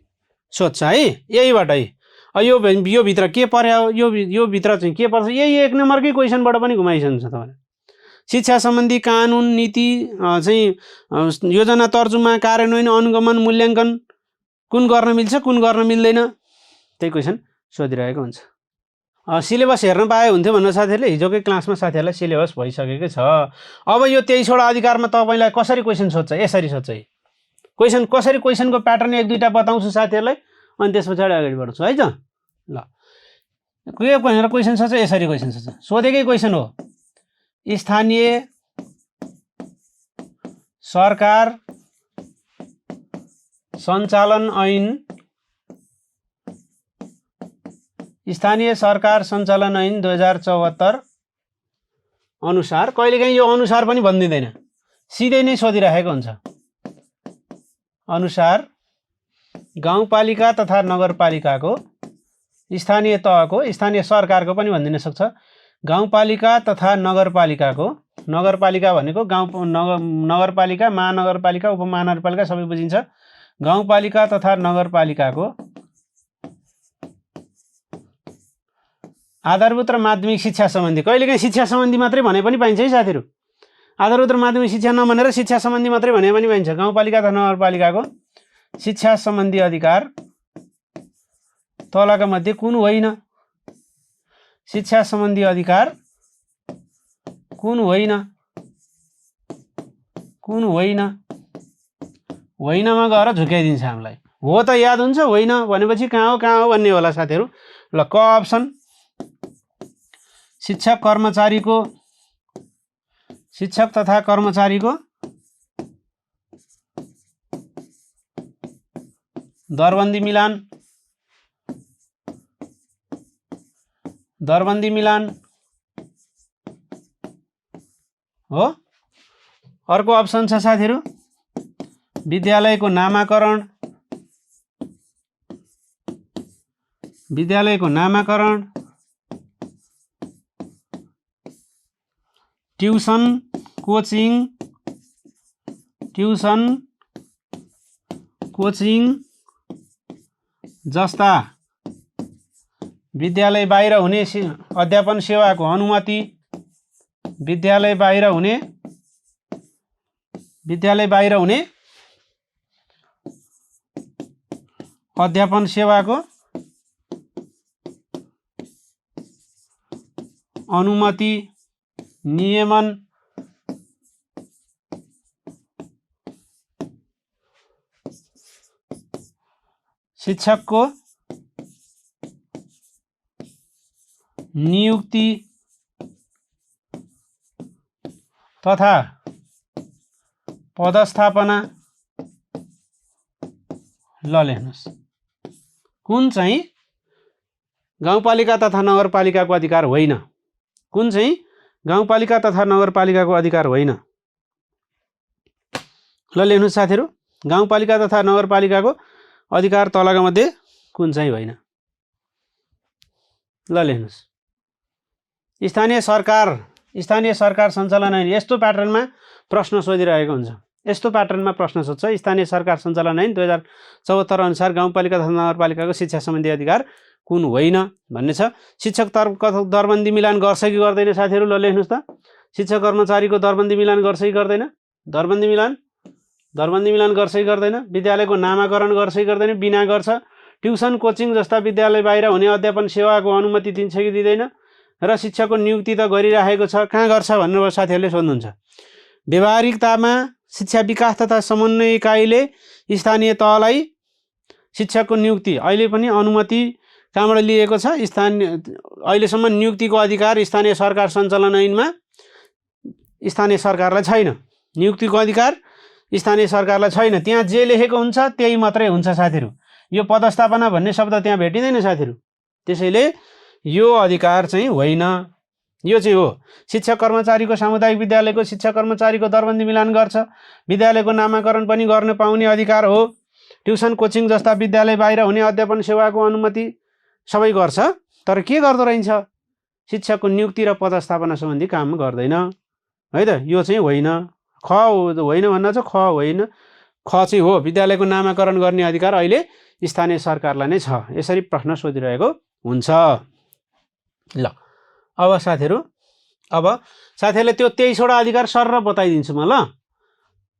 सोध्छ है, यहीबाट है। यो भित्र के पर्यो, यो भित्र चाहिँ के पर्छ, यही 1 नम्बरकै क्वेसनबाट पनि घुमाइसक्छ तपाईँलाई। शिक्षा सम्बन्धी कानुन नीति चाहिँ योजना तर्जुमा कार्यान्वयन अनुगमन मूल्याङ्कन कुन गर्न मिल्छ कुन गर्न मिल्दैन त्यही क्वेसन सोधिरहेको हुन्छ। सिलेबस हेर्न पाए हुन्थ्यो भनेर साथीहरूले हिजोकै क्लासमा साथीहरूलाई सिलेबस भइसकेकै छ। अब यो 23वटा अधिकारमा तपाईँलाई कसरी क्वेसन सोध्छ, यसरी सोध्छ है। कसरी क्वेसनको प्याटर्न 1-2टा बताउँछु साथीहरूलाई, अनि त्यस पछाडि अगाडि बढ्छु है त। ल के भनेर क्वेसन सोध्छ, यसरी क्वेसन सोध्छ। सोधेकै क्वेसन हो, स्थानीय सरकार सञ्चालन ऐन, स्थानीय सरकार सञ्चालन ऐन 2074 अनुसार, कहिलेकाहीँ यो अनुसार पनि भनिदिँदैन, सिधै नै सोधिराखेको हुन्छ। अनुसार गाउँपालिका तथा नगरपालिकाको स्थानीय तहको, स्थानीय सरकारको पनि भनिदिन सक्छ, गाउँपालिका तथा नगरपालिकाको, नगरपालिका भनेको गाउँ नगरपालिका महानगरपालिका उपमहानगरपालिका सबै बुझिन्छ। गाउँपालिका तथा नगरपालिकाको आधारभूत र माध्यमिक शिक्षा सम्बन्धी, कहिलेकाहीँ शिक्षा सम्बन्धी मात्रै भने पनि पाइन्छ है साथीहरू। आधारभूत र माध्यमिक शिक्षा नभनेर शिक्षा सम्बन्धी मात्रै भने पनि पाइन्छ। गाउँपालिका तथा नगरपालिकाको शिक्षा सम्बन्धी अधिकार तलका मध्ये कुन होइन, शिक्षा सम्बन्धी अधिकार कुन होइन, कुन होइन, होइनमा गएर झुक्याइदिन्छ हामीलाई। हो त याद हुन्छ, होइन भनेपछि कहाँ हो भन्ने होला साथीहरू। ल क अप्सन, शिक्षक तथा कर्मचारीको दरबन्दी मिलान हो। अर्को अप्सन छ साथीहरू, विद्यालयको नामाकरण, ट्युसन कोचिङ जस्ता विद्यालय बाहिर हुने अध्यापन सेवाको अनुमति, विद्यालय बाहिर हुने अध्यापन सेवाको अनुमति, नियमन, शिक्षकको नियुक्ति तथा पदस्थापना। ल लेख्नुस्, कुन चाहिँ गाउँपालिका तथा नगरपालिकाको अधिकार होइन, कुन चाहिँ गाउँपालिका तथा नगरपालिकाको अधिकार होइन। ल लेख्नुस् साथीहरू, गाउँपालिका तथा नगरपालिकाको अधिकार तलका मध्ये कुन चाहिँ होइन। ल लेख्नुस्, स्थानीय सरकार सञ्चालन ऐन, यस्तो प्याटर्नमा प्रश्न सोधिरहेको हुन्छ। यस्तो प्याटर्नमा प्रश्न सोध्छ, स्थानीय सरकार सञ्चालन ऐन 2074 अनुसार गाउँपालिका तथा नगरपालिकाको शिक्षा सम्बन्धी अधिकार कुन होइन भन्ने छ। शिक्षक दरबन्दी मिलान गर्छ कि गर्दैन साथीहरू, ल लेख्नुस् त। शिक्षक कर्मचारीको दरबन्दी मिलान गर्छ कि गर्दैन, दरबन्दी मिलान गर्छ कि गर्दैन, विद्यालयको नामाकरण गर्छ कि गर्दैन, बिना गर्छ, ट्युसन कोचिङ जस्ता विद्यालय बाहिर हुने अध्यापन सेवाको अनुमति दिन्छ कि दिँदैन, र शिक्षकको नियुक्ति त गरिराखेको छ, कहाँ गर्छ भनेर साथीहरूले सोध्नुहुन्छ। व्यवहारिकतामा शिक्षा विकास तथा समन्वय इकाइले स्थानीय तहलाई शिक्षकको नियुक्ति अहिले पनि अनुमति कहाँबाट लिएको छ, अहिलेसम्म नियुक्तिको अधिकार स्थानीय सरकार सञ्चालन ऐनमा स्थानीय सरकारलाई छैन। नियुक्तिको अधिकार स्थानीय सरकारलाई छैन। त्यहाँ जे लेखेको हुन्छ त्यही मात्रै हुन्छ साथीहरू। यो पदस्थापना भन्ने शब्द त्यहाँ भेटिँदैन साथीहरू। त्यसैले यो अधिकार चाहिँ होइन, यो चाहिँ हो। शिक्षक कर्मचारीको सामुदायिक विद्यालयको शिक्षक कर्मचारीको दरबन्दी मिलान गर्छ, विद्यालयको नामाकरण पनि गर्न पाउने अधिकार हो, ट्युसन कोचिङ जस्ता विद्यालय बाहिर हुने अध्यापन सेवाको अनुमति सबै गर्छ, तर के गर्दो रहन्छ, शिक्षकको नियुक्ति र पदस्थापना सम्बन्धी काम गर्दैन है त। यो चाहिँ होइन, ख होइन भन्न छ, ख होइन, ख चाहिँ हो, विद्यालयको नामाकरण गर्ने अधिकार अहिले स्थानीय सरकारलाई नै छ। यसरी प्रश्न सोधिरहेको हुन्छ। ल अब साथीहरूले त्यो 23वटा अधिकार सर बताइदिन्छु म। ल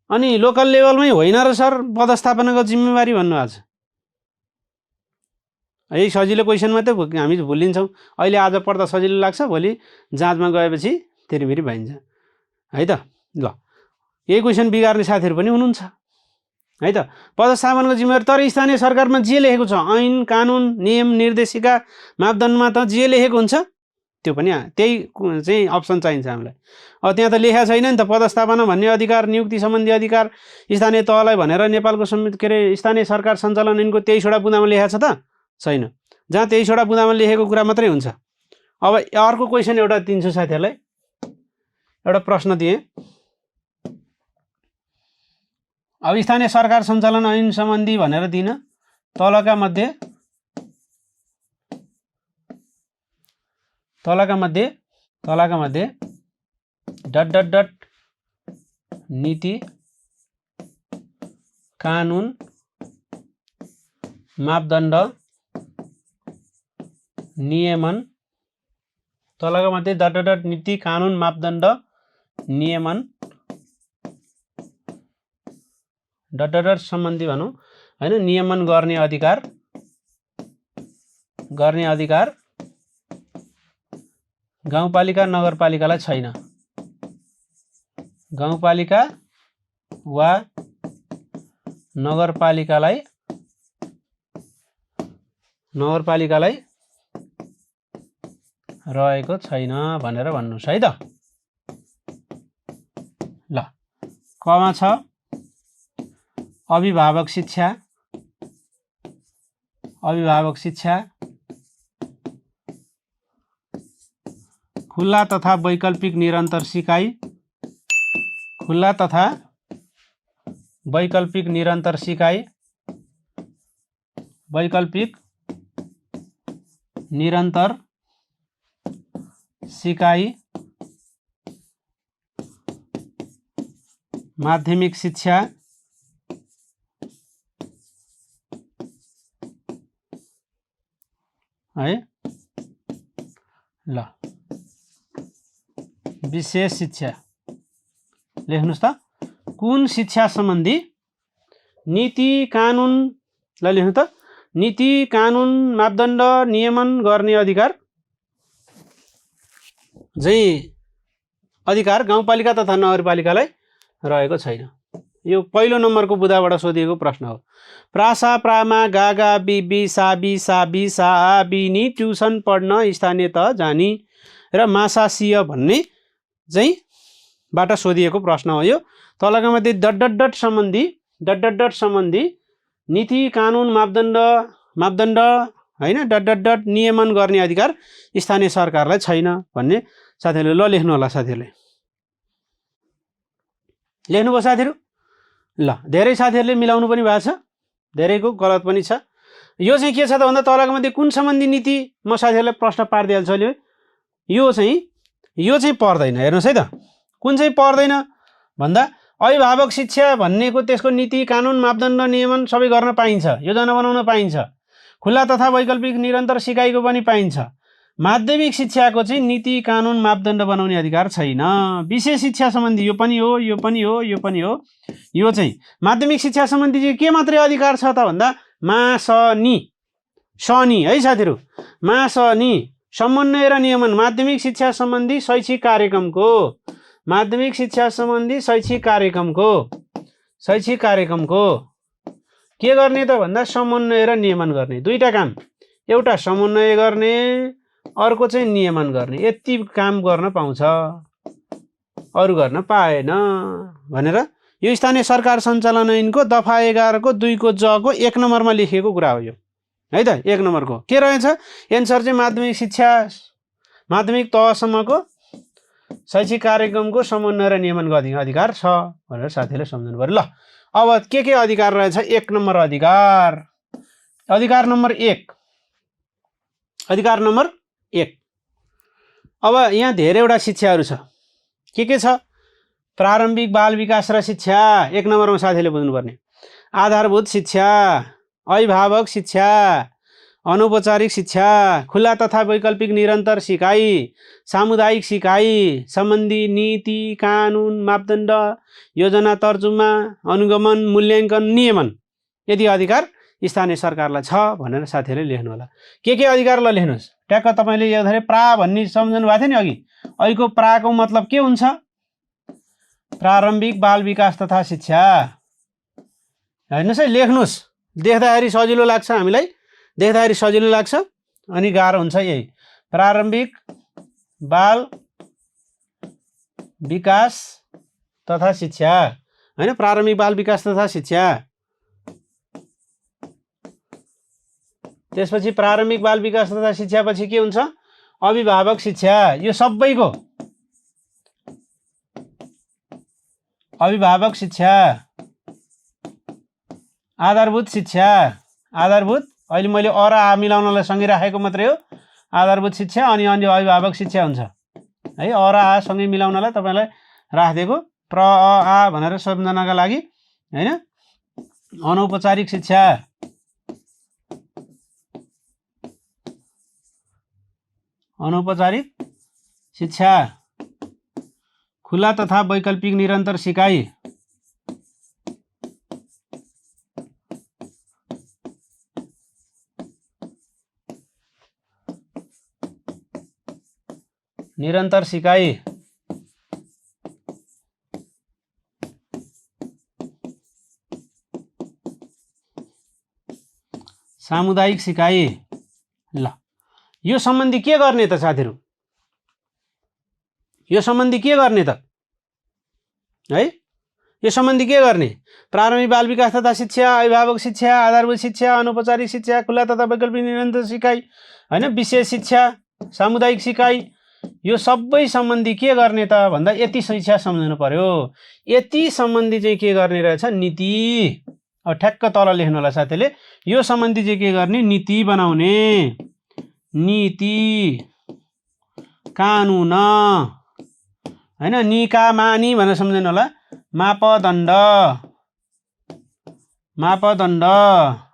अनि लोकल लेभलमै होइन र सर पदस्थापनाको जिम्मेवारी भन्नुभएको छ। यही सजिलो क्वेसनमा त हामी भुलिन्छौँ। अहिले आज पढ्दा सजिलो लाग्छ, भोलि जाँचमा गएपछि तेरिमेरी भइन्छ है त। ल यही क्वेसन बिगार्ने साथीहरू पनि हुनुहुन्छ है त। पदस्थापनाको जिम्मेवारी तर स्थानीय सरकारमा जे लेखेको छ ऐन कानुन नियम निर्देशिका मापदण्डमा त जे लेखेको हुन्छ त्यो पनि त्यही चाहिँ अप्सन चाहिन्छ हामीलाई। अब त्यहाँ त लेखेको छैन नि त। पदस्थापना भन्ने अधिकार, नियुक्ति सम्बन्धी अधिकार स्थानीय तहलाई भनेर नेपालको स्थानीय सरकार सञ्चालन ऐनको 23वटा बुँदामा लेखेको छ त छैन। जहाँ 23वटा बुँदामा लेखेको कुरा मात्रै हुन्छ। अब अर्को क्वेसन एउटा दिन्छु साथीहरूलाई, एउटा प्रश्न दिएँ। अब स्थानीय सरकार सञ्चालन ऐन सम्बन्धी भनेर दिन तलका मध्ये डट डट डट नीति कानुन मापदण्ड नियमन, तलका मध्ये डट डट डट नीति कानुन मापदण्ड नियमन डट डट डट सम्बन्धी भनौँ हैन, नियमन गर्ने अधिकार गाउँपालिका नगरपालिकालाई छैन। गाउँपालिका वा नगरपालिकालाई रहेको छैन भनेर भन्नुस् है त। ल कमा छ अभिभावक शिक्षा खुला तथा वैकल्पिक निरन्तर सिकाइ, वैकल्पिक निरन्तर सिकाइ माध्यमिक शिक्षा है। ल विशेष शिक्षा लेख्नुस् त। कुन शिक्षा सम्बन्धी नीति कानुन ल लेख्नु त। नीति कानुन मापदण्ड नियमन गर्ने अधिकार गाउँपालिका तथा नगरपालिकालाई रहेको छैन। यो पहिलो नम्बरको बुदाबाट सोधिएको प्रश्न हो। प्रासा प्रामा गागा बिबी साबी साबी सा बिनी ट्युसन पढ्न स्थानीय तह जानी र मासा सिय भन्ने चाहिँ बाट सोधिएको प्रश्न हो यो। तलका मध्ये डट डट डट सम्बन्धी नीति कानुन मापदण्ड हैन डट डट डट नियमन गर्ने अधिकार स्थानीय सरकारलाई छैन भन्ने साथीहरूले ल लेख्नु होला। साथीहरूले लेख्नुभयो साथीहरू। ल धेरै साथीहरूले मिलाउनु पनि भएको छ, धेरैको गलत पनि छ। यो चाहिँ के छ त भन्दा तलका मध्ये कुन सम्बन्धी नीति, म साथीहरूलाई प्रश्न पारिदिइहाल्छु अहिले। यो चाहिँ पर्दैन, हेर्नुहोस् है त। कुन चाहिँ पर्दैन भन्दा अभिभावक शिक्षा भन्नेको त्यसको नीति कानुन मापदण्ड नियमन सबै गर्न पाइन्छ, योजना बनाउन पाइन्छ। खुला तथा वैकल्पिक निरन्तर सिकाइको पनि पाइन्छ। माध्यमिक शिक्षाको चाहिँ नीति कानुन मापदण्ड बनाउने अधिकार छैन। विशेष शिक्षा सम्बन्धी यो पनि हो। यो चाहिँ माध्यमिक शिक्षा सम्बन्धी चाहिँ के मात्रै अधिकार छ त भन्दा मासनी है साथीहरू। मासनी समन्वय र नियमन माध्यमिक शिक्षा सम्बन्धी शैक्षिक कार्यक्रमको के गर्ने त भन्दा समन्वय र नियमन गर्ने। दुईटा काम, एउटा समन्वय गर्ने, अर्को चाहिँ नियमन गर्ने। यति काम गर्न पाउँछ, अरु गर्न पाएन भनेर यो स्थानीय सरकार सञ्चालन ऐनको दफा 11 को 2 को ज को 1 नम्बरमा लेखिएको कुरा हो यो है त। 1 नम्बरको के रहेछ? एन्सर चाहिँ माध्यमिक तहसम्मको शैक्षिक कार्यक्रमको समन्वय र नियमन गर्ने अधिकार छ भनेर साथीले सम्झनु पर्यो। ल अब के अधिकार रहेछ? 1 नम्बर अधिकार नम्बर 1 अब यहाँ धेरैवटा शिक्षाहरू छ। के छ? प्रारम्भिक बाल विकास र शिक्षा 1 नम्बरमा साथीले बुझ्नुपर्ने। आधारभूत शिक्षा, अभिभावक शिक्षा, अनौपचारिक शिक्षा, खुला तथा वैकल्पिक निरन्तर सिकाइ, सामुदायिक सिकाइ सम्बन्धी नीति कानुन मापदण्ड योजना तर्जुमा अनुगमन मूल्याङ्कन नियमन यदि अधिकार स्थानीय सरकारलाई छ भनेर साथीहरूले लेख्नु होला। के अधिकारलाई लेख्नुहोस्। ट्याक्क तपाईँले यो धरे प्रा भन्ने सम्झनु भएको थियो नि अघि। अहिलेको प्राको मतलब के हुन्छ? प्रारम्भिक बाल विकास तथा शिक्षा। हेर्नुहोस् है, लेख्नुहोस्। देख्दाखेरि सजिलो लाग्छ, हामीलाई देख्दाखेरि सजिलो लाग्छ अनि गाह्रो हुन्छ यही। प्रारम्भिक बाल विकास तथा शिक्षा हैन, प्रारम्भिक बाल विकास तथा शिक्षा। त्यसपछि प्रारम्भिक बाल विकास तथा शिक्षा पछि के हुन्छ? अभिभावक शिक्षा। यो सबैको अभिभावक शिक्षा, आधारभूत शिक्षा, आधारभूत अहिले मैले अ र आ मिलाउनलाई सँगै राखेको मात्रै हो। आधारभूत शिक्षा अनि अन्य अभिभावक शिक्षा हुन्छ है। अ र आ सँगै मिलाउनलाई तपाईलाई राखिदिएको प्र अ आ भनेर सम्झनाका लागि हैन। अनौपचारिक शिक्षा, अनौपचारिक शिक्षा, खुला तथा वैकल्पिक निरन्तर सिकाइ, निरन्तर सिकाइ, सामुदायिक सिकाइ। ल यो सम्बन्धी के गर्ने त साथीहरु? यो सम्बन्धी के गर्ने त है? यो सम्बन्धी के गर्ने? प्रारम्भिक बाल विकास तथा शिक्षा, अभिभावक शिक्षा, आधारभूत शिक्षा, अनौपचारिक शिक्षा, खुला तथा वैकल्पिक निरन्तर सिकाइ हैन, विशेष शिक्षा, सामुदायिक सिकाइ, यो सबै सम्बन्धी के गर्ने त भन्दा यति शिक्षा सम्झनु पर्यो। यति सम्बन्धी चाहिँ के गर्ने रहेछ? नीति। अब ठ्याक्क तल लेख्नु होला साथीले। यो सम्बन्धी चाहिँ के गर्ने? नीति बनाउने। नीति कानुन हैन, निकामानी भनेर सम्झनु होला। मापदण्ड, मापदण्ड।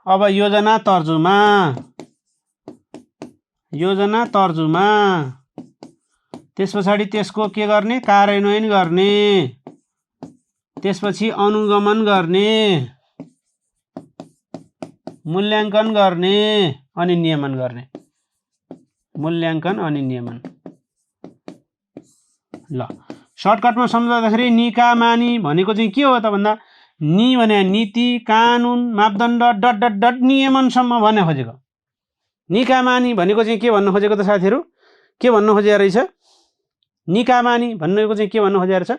अब योजना तर्जुमा, योजना तर्जुमा। त्यसपछि त्यसको के गर्ने? कार्यान्वयन गर्ने। त्यसपछि अनुगमन गर्ने, मूल्याङ्कन गर्ने अनि नियमन गर्ने। मूल्याङ्कन अनि नियमन। ल सर्टकटमा सम्झाउँदाखेरि निकामानी भनेको चाहिँ के हो त भन्दा नि भने नीति कानुन मापदण्ड डट डट डट नियमनसम्म भन्ने खोजेको। निकामानी भनेको चाहिँ के भन्नु खोजेको त साथीहरु? के भन्नु खोजेको रहेछ? निकामानी भन्नुको चाहिँ के भन्नु खोजेको रहेछ?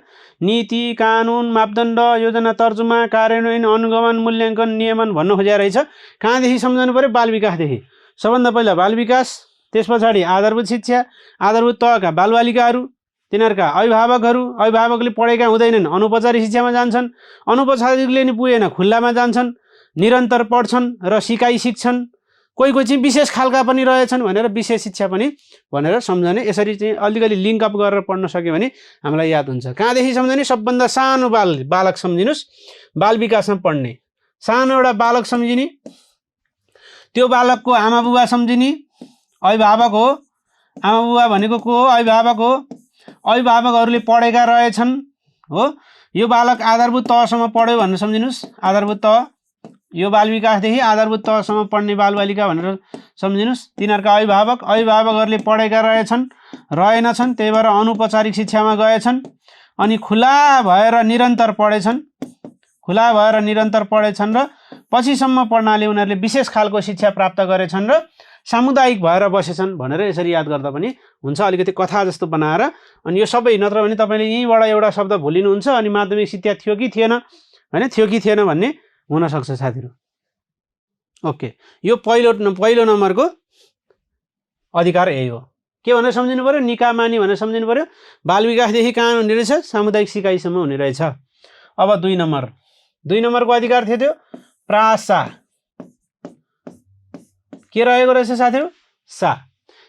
नीति कानुन मापदण्ड योजना तर्जुमा कार्यान्वयन अनुगमन मूल्याङ्कन नियमन भन्नु खोजेको रहेछ। कहाँदेखि सम्झनु पर्यो? बाल विकासदेखि। सबभन्दा पहिला बाल विकास, त्यसपछि आधारभूत शिक्षा, आधारभूत तहका बालबालिकाहरू, तिनीहरूका अभिभावकहरू, अभिभावकले पढेका हुँदैनन् अनौपचारिक शिक्षामा जान्छन्, अनौपचारिकले नि पुगेन खुल्लामा जान्छन्, निरन्तर पढ्छन् र सिकाइ सिक्छन्, कोही कोही चाहिँ विशेष खालका पनि रहेछन् भनेर विशेष शिक्षा पनि भनेर सम्झने। यसरी चाहिँ अलिकति लिङ्क अप गरेर पढ्न सक्यो भने हामीलाई याद हुन्छ। कहाँदेखि सम्झने? सबभन्दा सानो बालक सम्झिनुस्। बाल विकासमा पढ्ने सानो एउटा बालक सम्झिने, त्यो बालकको आमा बुबा सम्झिने। अभिभावक हो, आमा बुबा भनेको को हो? अभिभावक हो। अभिभावकहरूले पढेका रहेछन् हो। यो बालक आधारभूत तहसम्म पढ्यो भनेर सम्झिनुस्। आधारभूत तह, यो बाल विकासदेखि आधारभूत तहसम्म पढ्ने बालबालिका भनेर सम्झिनुस्। तिनीहरूका अभिभावक, अभिभावकहरूले पढेका रहेछन् रहेनछन्, त्यही भएर अनौपचारिक शिक्षामा गएछन् अनि खुला भएर निरन्तर पढेछन्। खुला भएर निरन्तर पढेछन् र पछिसम्म पढ्नाले उनीहरूले विशेष खालको शिक्षा प्राप्त गरेछन् र सामुदायिक भएर बसेछन् भनेर यसरी याद गर्दा पनि हुन्छ। अलिकति कथा जस्तो बनाएर। अनि यो सबै नत्र भने तपाईँले यहीँबाट एउटा शब्द भुलिनुहुन्छ अनि माध्यमिक शिक्षा थियो कि थिएन हैन, थियो कि थिएन भन्ने हुनसक्छ साथीहरु। ओके, यो पहिलो नम्बरको अधिकार यही हो। के भनेर सम्झिनु पर्यो? निकामानी भनेर सम्झिनु पर्यो। बाल विकासदेखि कहाँ हुने रहेछ? सामुदायिक सिकाइसम्म हुने रहेछ। अब 2 नम्बरको अधिकार थियो त्यो प्रासा। के रहेको रहेछ साथीहरु? सा।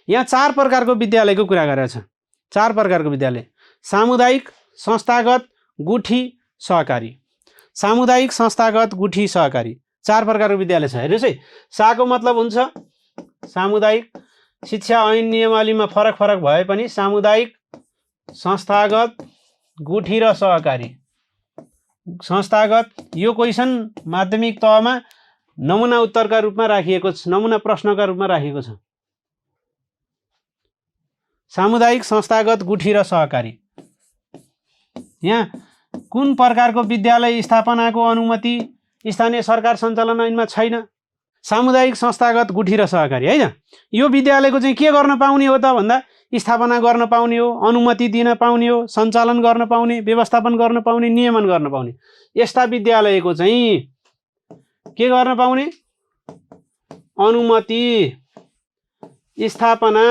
यहाँ 4 प्रकारको विद्यालयको कुरा गरेको छ। 4 प्रकारको विद्यालय: सामुदायिक, संस्थागत, गुठी, सहकारी। सामुदायिक संस्थागत गुठी सहकारी 4 प्रकारको विद्यालय छ। हेर्नुहोस् है, साको मतलब हुन्छ सामुदायिक शिक्षा ऐन नियमावलीमा फरक भए पनि सामुदायिक संस्थागत गुठी र सहकारी। संस्थागत यो क्वेसन माध्यमिक तहमा नमुना उत्तरका रूपमा राखिएको छ, नमुना प्रश्नका रूपमा राखिएको छ। सामुदायिक संस्थागत गुठी र सहकारी। यहाँ कुन प्रकारको विद्यालय स्थापनाको अनुमति स्थानीय सरकार सञ्चालन ऐनमा छैन? सामुदायिक संस्थागत गुठी र सहकारी हैन। यो विद्यालयको चाहिँ के गर्न पाउने हो त भन्दा स्थापना गर्न पाउने हो, अनुमति दिन पाउने हो, सञ्चालन गर्न पाउने, व्यवस्थापन गर्न पाउने, नियमन गर्न पाउने। यस्ता विद्यालयको चाहिँ के गर्न पाउने? अनुमति, स्थापना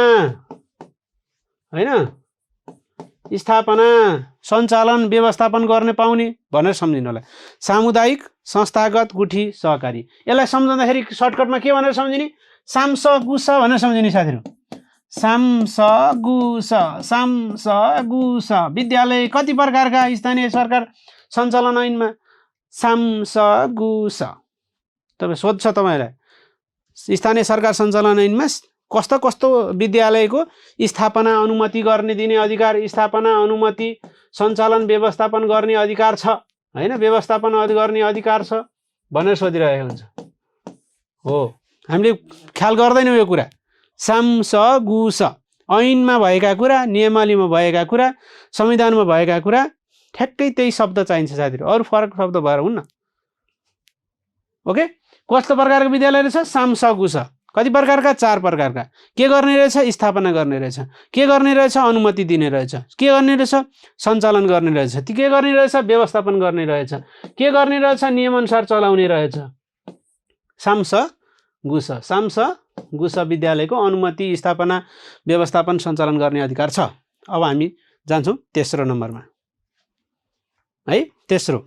हैन, स्थापना, सञ्चालन, व्यवस्थापन गर्न पाउने भनेर सम्झिनु होला। सामुदायिक संस्थागत गुठी सहकारी। यसलाई सम्झाउँदाखेरि सर्टकटमा के भनेर सम्झिने? सामसगुस भनेर सम्झिने साथीहरु। सामसगुस विद्यालय कति प्रकारका स्थानीय सरकार सञ्चालन ऐनमा? सामसगुस। तपाईँ सोध्छ तपाईलाई स्थानीय सरकार सञ्चालन ऐनमा कस्तो कस्तो विद्यालयको स्थापना अनुमति गर्ने दिने अधिकार, स्थापना अनुमति सञ्चालन व्यवस्थापन गर्ने अधिकार छ हैन, व्यवस्थापन गर्ने अधिकार छ भनेर सोधिरहेको हुन्छ। हो, हामीले ख्याल गर्दैनौँ यो कुरा। सामसगुस ऐनमा भएका कुरा, नियमावलीमा भएका कुरा, संविधानमा भएका कुरा ठ्याक्कै त्यही शब्द चाहिन्छ साथीहरु, अरु फरक शब्द भएर हुन्न। ओके, कस्तो प्रकारको विद्यालय रहेछ? सामसगुस। कति प्रकारका? 4 प्रकारका। के गर्ने रहेछ? स्थापना गर्ने रहेछ। के गर्ने रहेछ? अनुमति दिने रहेछ। के गर्ने रहेछ? सञ्चालन गर्ने रहेछ। के गर्ने रहेछ? व्यवस्थापन गर्ने रहेछ। के गर्ने रहेछ? नियमअनुसार चलाउने रहेछ। सामसगुस विद्यालयको अनुमति, स्थापना, व्यवस्थापन, सञ्चालन गर्ने अधिकार छ। अब हामी जान्छौँ तेस्रो नम्बरमा है। तेस्रो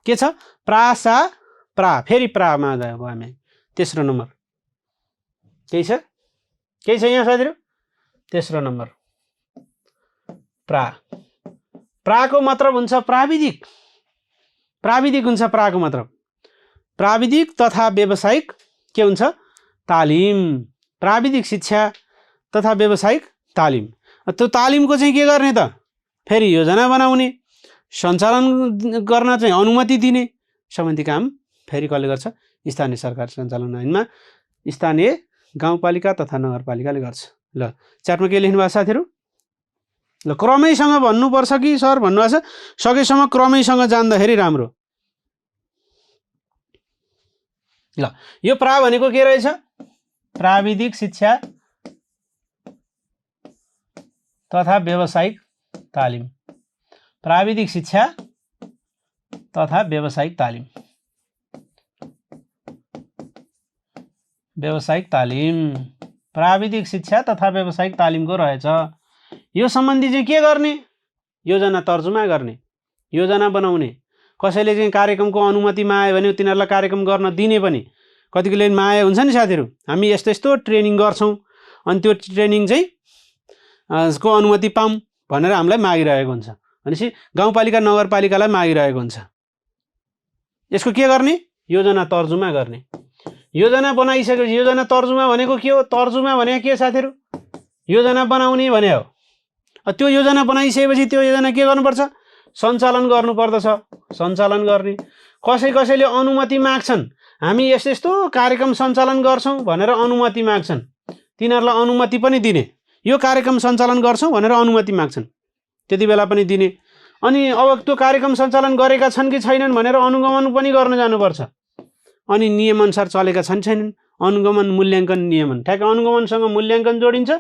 के छ? प्रासा प्रा, फेरि प्रामा गयो हामी। तेस्रो नम्बर केही छ? केही छ यहाँ साथीहरु? तेस्रो नम्बर प्रा। प्राको मतलब हुन्छ प्राविधिक। प्राविधिक हुन्छ प्राको मतलब। प्राविधिक तथा व्यावसायिक के हुन्छ? तालिम। प्राविधिक शिक्षा तथा व्यावसायिक तालिम। त्यो तालिमको चाहिँ के गर्ने त? फेरि योजना बनाउने, सञ्चालन गर्न चाहिँ अनुमति दिने सम्बन्धी काम फेरि कसले गर्छ? स्थानीय सरकार सञ्चालन ऐनमा स्थानीय गाउँपालिका तथा नगरपालिकाले गर्छ। ल, च्याटमा के लेख्नु भएको साथीहरु? ल, क्रमैसँग भन्नुपर्छ कि सर भन्नुभएको छ? सकेसम्म क्रमैसँग जान्दाखेरि राम्रो। ल, यो प्रा भनेको के रहेछ? प्राविधिक शिक्षा तथा व्यावसायिक तालिम। प्राविधिक शिक्षा तथा व्यावसायिक तालिम। व्यावसायिक तालिम, प्राविधिक शिक्षा तथा व्यावसायिक तालिमको रहेछ। यो सम्बन्धी चाहिँ के गर्ने? योजना तर्जुमा गर्ने, योजना बनाउने। कसैले चाहिँ कार्यक्रमको अनुमति माग्यो भने तिनीहरूलाई कार्यक्रम गर्न दिने पनि। कतिकोले माया हुन्छ नि साथीहरु, हामी यस्तो यस्तो ट्रेनिङ गर्छौं अनि त्यो ट्रेनिङ चाहिँ को अनुमति पाऊँ भनेर हामीलाई मागिरहेको हुन्छ। भनेपछि गाउँपालिका नगरपालिकालाई मागिरहेको हुन्छ। यसको के गर्ने? योजना तर्जुमा गर्ने। योजना बनाइसकेपछि योजना तर्जुमा भनेको के हो? तर्जुमा भनेको के साथीहरु? योजना बनाउने भने हो। त्यो योजना बनाइसकेपछि त्यो योजना के गर्नुपर्छ? सञ्चालन गर्नुपर्दछ। सञ्चालन गर्ने। कसैले अनुमति माग्छन्, हामी यस्तो यस्तो कार्यक्रम सञ्चालन गर्छौं भनेर अनुमति माग्छन्, तिनीहरूलाई अनुमति पनि दिने। यो कार्यक्रम सञ्चालन गर्छौं भनेर अनुमति माग्छन्, त्यति बेला पनि दिने। अनि अब त्यो कार्यक्रम सञ्चालन गरेका छन् कि छैनन् भनेर अनुगमन पनि गर्न जानुपर्छ। अनि नियमअनुसार चलेका छन् छैनन्, अनुगमन, मूल्याङ्कन, नियमन। ठ्याक्क अनुगमनसँग मूल्याङ्कन जोडिन्छ,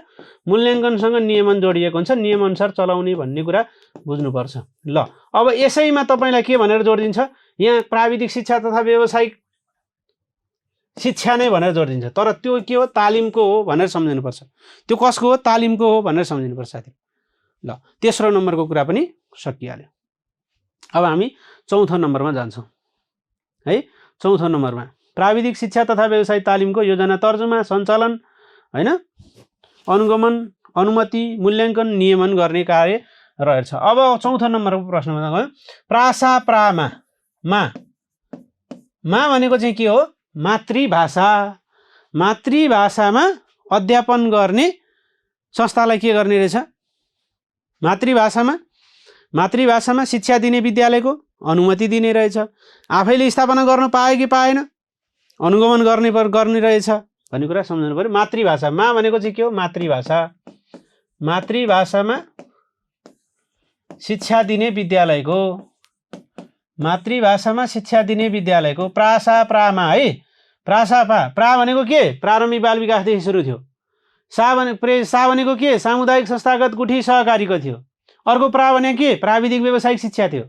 मूल्याङ्कनसँग नियमन जोडिएको हुन्छ। नियमअनुसार चलाउने भन्ने कुरा बुझ्नुपर्छ। ल, अब यसैमा तपाईलाई के भनेर जोडिन्छ? यहाँ प्राविधिक शिक्षा तथा व्यावसायिक शिक्षा नै भनेर जोडिन्छ। तर त्यो के हो? तालिमको हो भनेर सम्झिनुपर्छ। त्यो कसको हो? तालिमको हो भनेर सम्झिनुपर्छ साथी। ल, तेस्रो नम्बरको कुरा पनि सकिहाल्यो। अब हामी चौथो नम्बरमा जान्छौँ है। चौथो नम्बरमा प्राविधिक शिक्षा तथा व्यावसायिक तालिमको योजना तर्जुमा, सञ्चालन हैन, अनुगमन, अनुमति, मूल्याङ्कन, नियमन गर्ने कार्य रहेछ। अब चौथो नम्बरको प्रश्नमा गयौं। प्रासा प्रामा मा भनेको चाहिँ के हो? मातृभाषा। मातृभाषामा अध्यापन गर्ने संस्थालाई के गर्ने रहेछ? मातृभाषामा शिक्षा दिने विद्यालयको अनुमति दिने रहेछ। आफैले स्थापना गर्न पाए कि पाएन, अनुगमन गर्ने रहेछ भन्ने कुरा सम्झनु पर्यो। मातृभाषा, मा भनेको चाहिँ के हो? मातृभाषा। मातृभाषामा शिक्षा दिने विद्यालयको, मातृभाषामा शिक्षा दिने विद्यालयको प्रासा प्रामा है। प्रासा प्रा भनेको के? प्रारम्भिक बाल विकासदेखि सुरु थियो। सा भनेको के? सामुदायिक संस्थागत गुठी सहकारीको थियो। अर्को प्रा भने के? प्राविधिक व्यावसायिक शिक्षा थियो,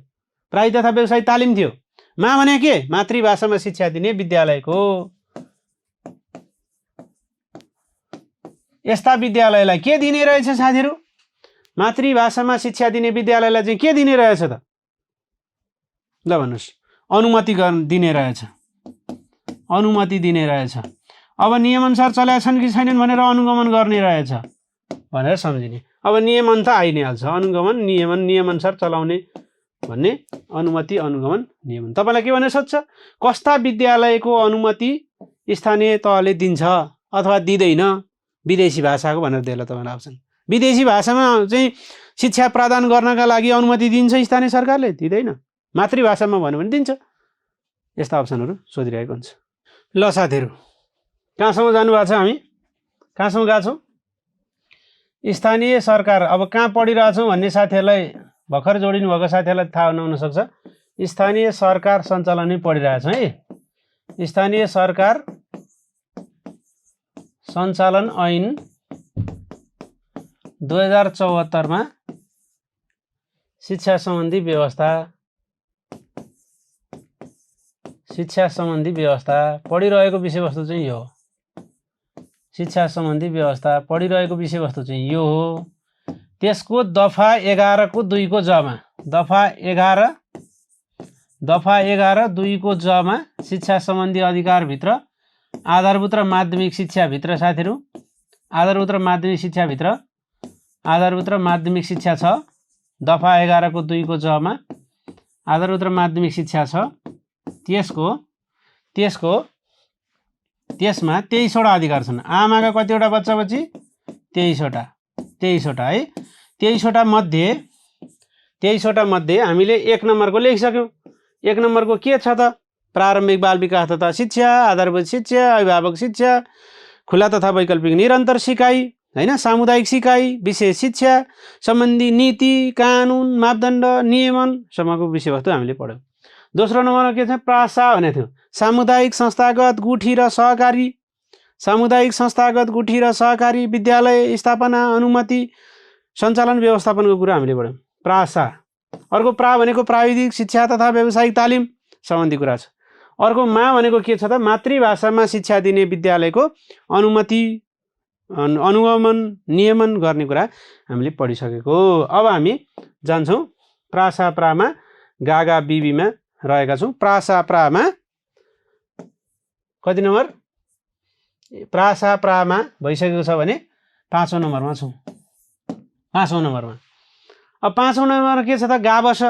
प्राविधिक तथा व्यावसायिक तालिम थियो। मा भने के? मातृभाषामा शिक्षा दिने विद्यालयको। यस्ता विद्यालयलाई के दिने रहेछ साथीहरू? मातृभाषामा शिक्षा दिने विद्यालयलाई चाहिँ के दिने रहेछ त? ल भन्नुहोस्। अनुमति दिने रहेछ। अनुमति दिने रहेछ। अब नियमअनुसार चलेका छन् कि छैनन् भनेर अनुगमन गर्ने रहेछ भनेर सम्झिने। अब नियमन त आइ नै हाल्छ। अनुगमन, नियमन, नियमअनुसार चलाउने भन्ने अनुमति, अनुगमन, नियमन। तपाईँलाई के भनेर सोध्छ? कस्ता विद्यालयको अनुमति स्थानीय तहले दिन्छ अथवा दिँदैन विदेशी भाषाको भनेर दिएला तपाईँलाई अप्सन। विदेशी भाषामा चाहिँ शिक्षा प्रदान गर्नका लागि अनुमति दिन्छ स्थानीय सरकारले? दिँदैन। मातृभाषामा भन्यो भने दिन्छ। यस्ता अप्सनहरू सोधिरहेको हुन्छ। ल साथीहरू, कहाँसम्म जानुभएको छ? हामी कहाँसम्म गएको छौँ? स्थानीय सरकार। अब कहाँ पढिरहेछौँ भन्ने साथीहरूलाई, भर्खर जोडिनु भएको साथीहरूलाई थाहा नहुन सक्छ। स्थानीय सरकार सञ्चालनै पढिरहेछौँ है। स्थानीय सरकार सञ्चालन ऐन 2074 मा शिक्षा सम्बन्धी व्यवस्था, शिक्षा सम्बन्धी व्यवस्था पढिरहेको विषयवस्तु चाहिँ यो हो। शिक्षा सम्बन्धी व्यवस्था पढिरहेको विषयवस्तु चाहिँ यो हो। त्यसको दफा 11 को 2 को जमा, दफा 11 2 को जमा शिक्षा सम्बन्धी अधिकारभित्र आधारभूत र माध्यमिक शिक्षाभित्र साथीहरू, आधारभूत र माध्यमिक शिक्षाभित्र, आधारभूत र माध्यमिक शिक्षा छ। दफा 11 को 2 को जमा आधारभूत र माध्यमिक शिक्षा छ। त्यसमा 23वटा अधिकार छन्। आमाका कतिवटा बच्चा बच्ची? 23वटा है। 23वटा मध्ये हामीले 1 नम्बरको लेखिसक्यौँ। 1 नम्बरको के छ त? प्रारम्भिक बाल विकास तथा शिक्षा, आधारभूत शिक्षा, अभिभावक शिक्षा, खुला तथा वैकल्पिक निरन्तर सिकाइ हैन, सामुदायिक सिकाइ, विशेष शिक्षा सम्बन्धी नीति, कानुन, मापदण्ड, नियमनसम्मको विषयवस्तु हामीले पढ्यौँ। दोस्रो नम्बरमा के छ? प्रासा भनेको थियो। सामुदायिक संस्थागत गुठी र सहकारी, सामुदायिक संस्थागत गुठी र सहकारी विद्यालय स्थापना, अनुमति, सञ्चालन, व्यवस्थापनको कुरा हामीले पढ्यौँ। प्रासा। अर्को प्रा भनेको प्राविधिक शिक्षा तथा व्यावसायिक तालिम सम्बन्धी कुरा छ। अर्को मा भनेको के छ त? मातृभाषामा शिक्षा दिने विद्यालयको अनुमति, अनुगमन, नियमन गर्ने कुरा हामीले पढिसकेको। अब हामी जान्छौँ प्रासा प्रामा गागा बिबीमा रहेका छौँ। प्रासा प्रामा कति नम्बर? प्रासा प्रामा भइसकेको छ भने 5औं नम्बरमा छौँ। 5औं नम्बरमा। अब 5औं नम्बरमा के छ त? गावस।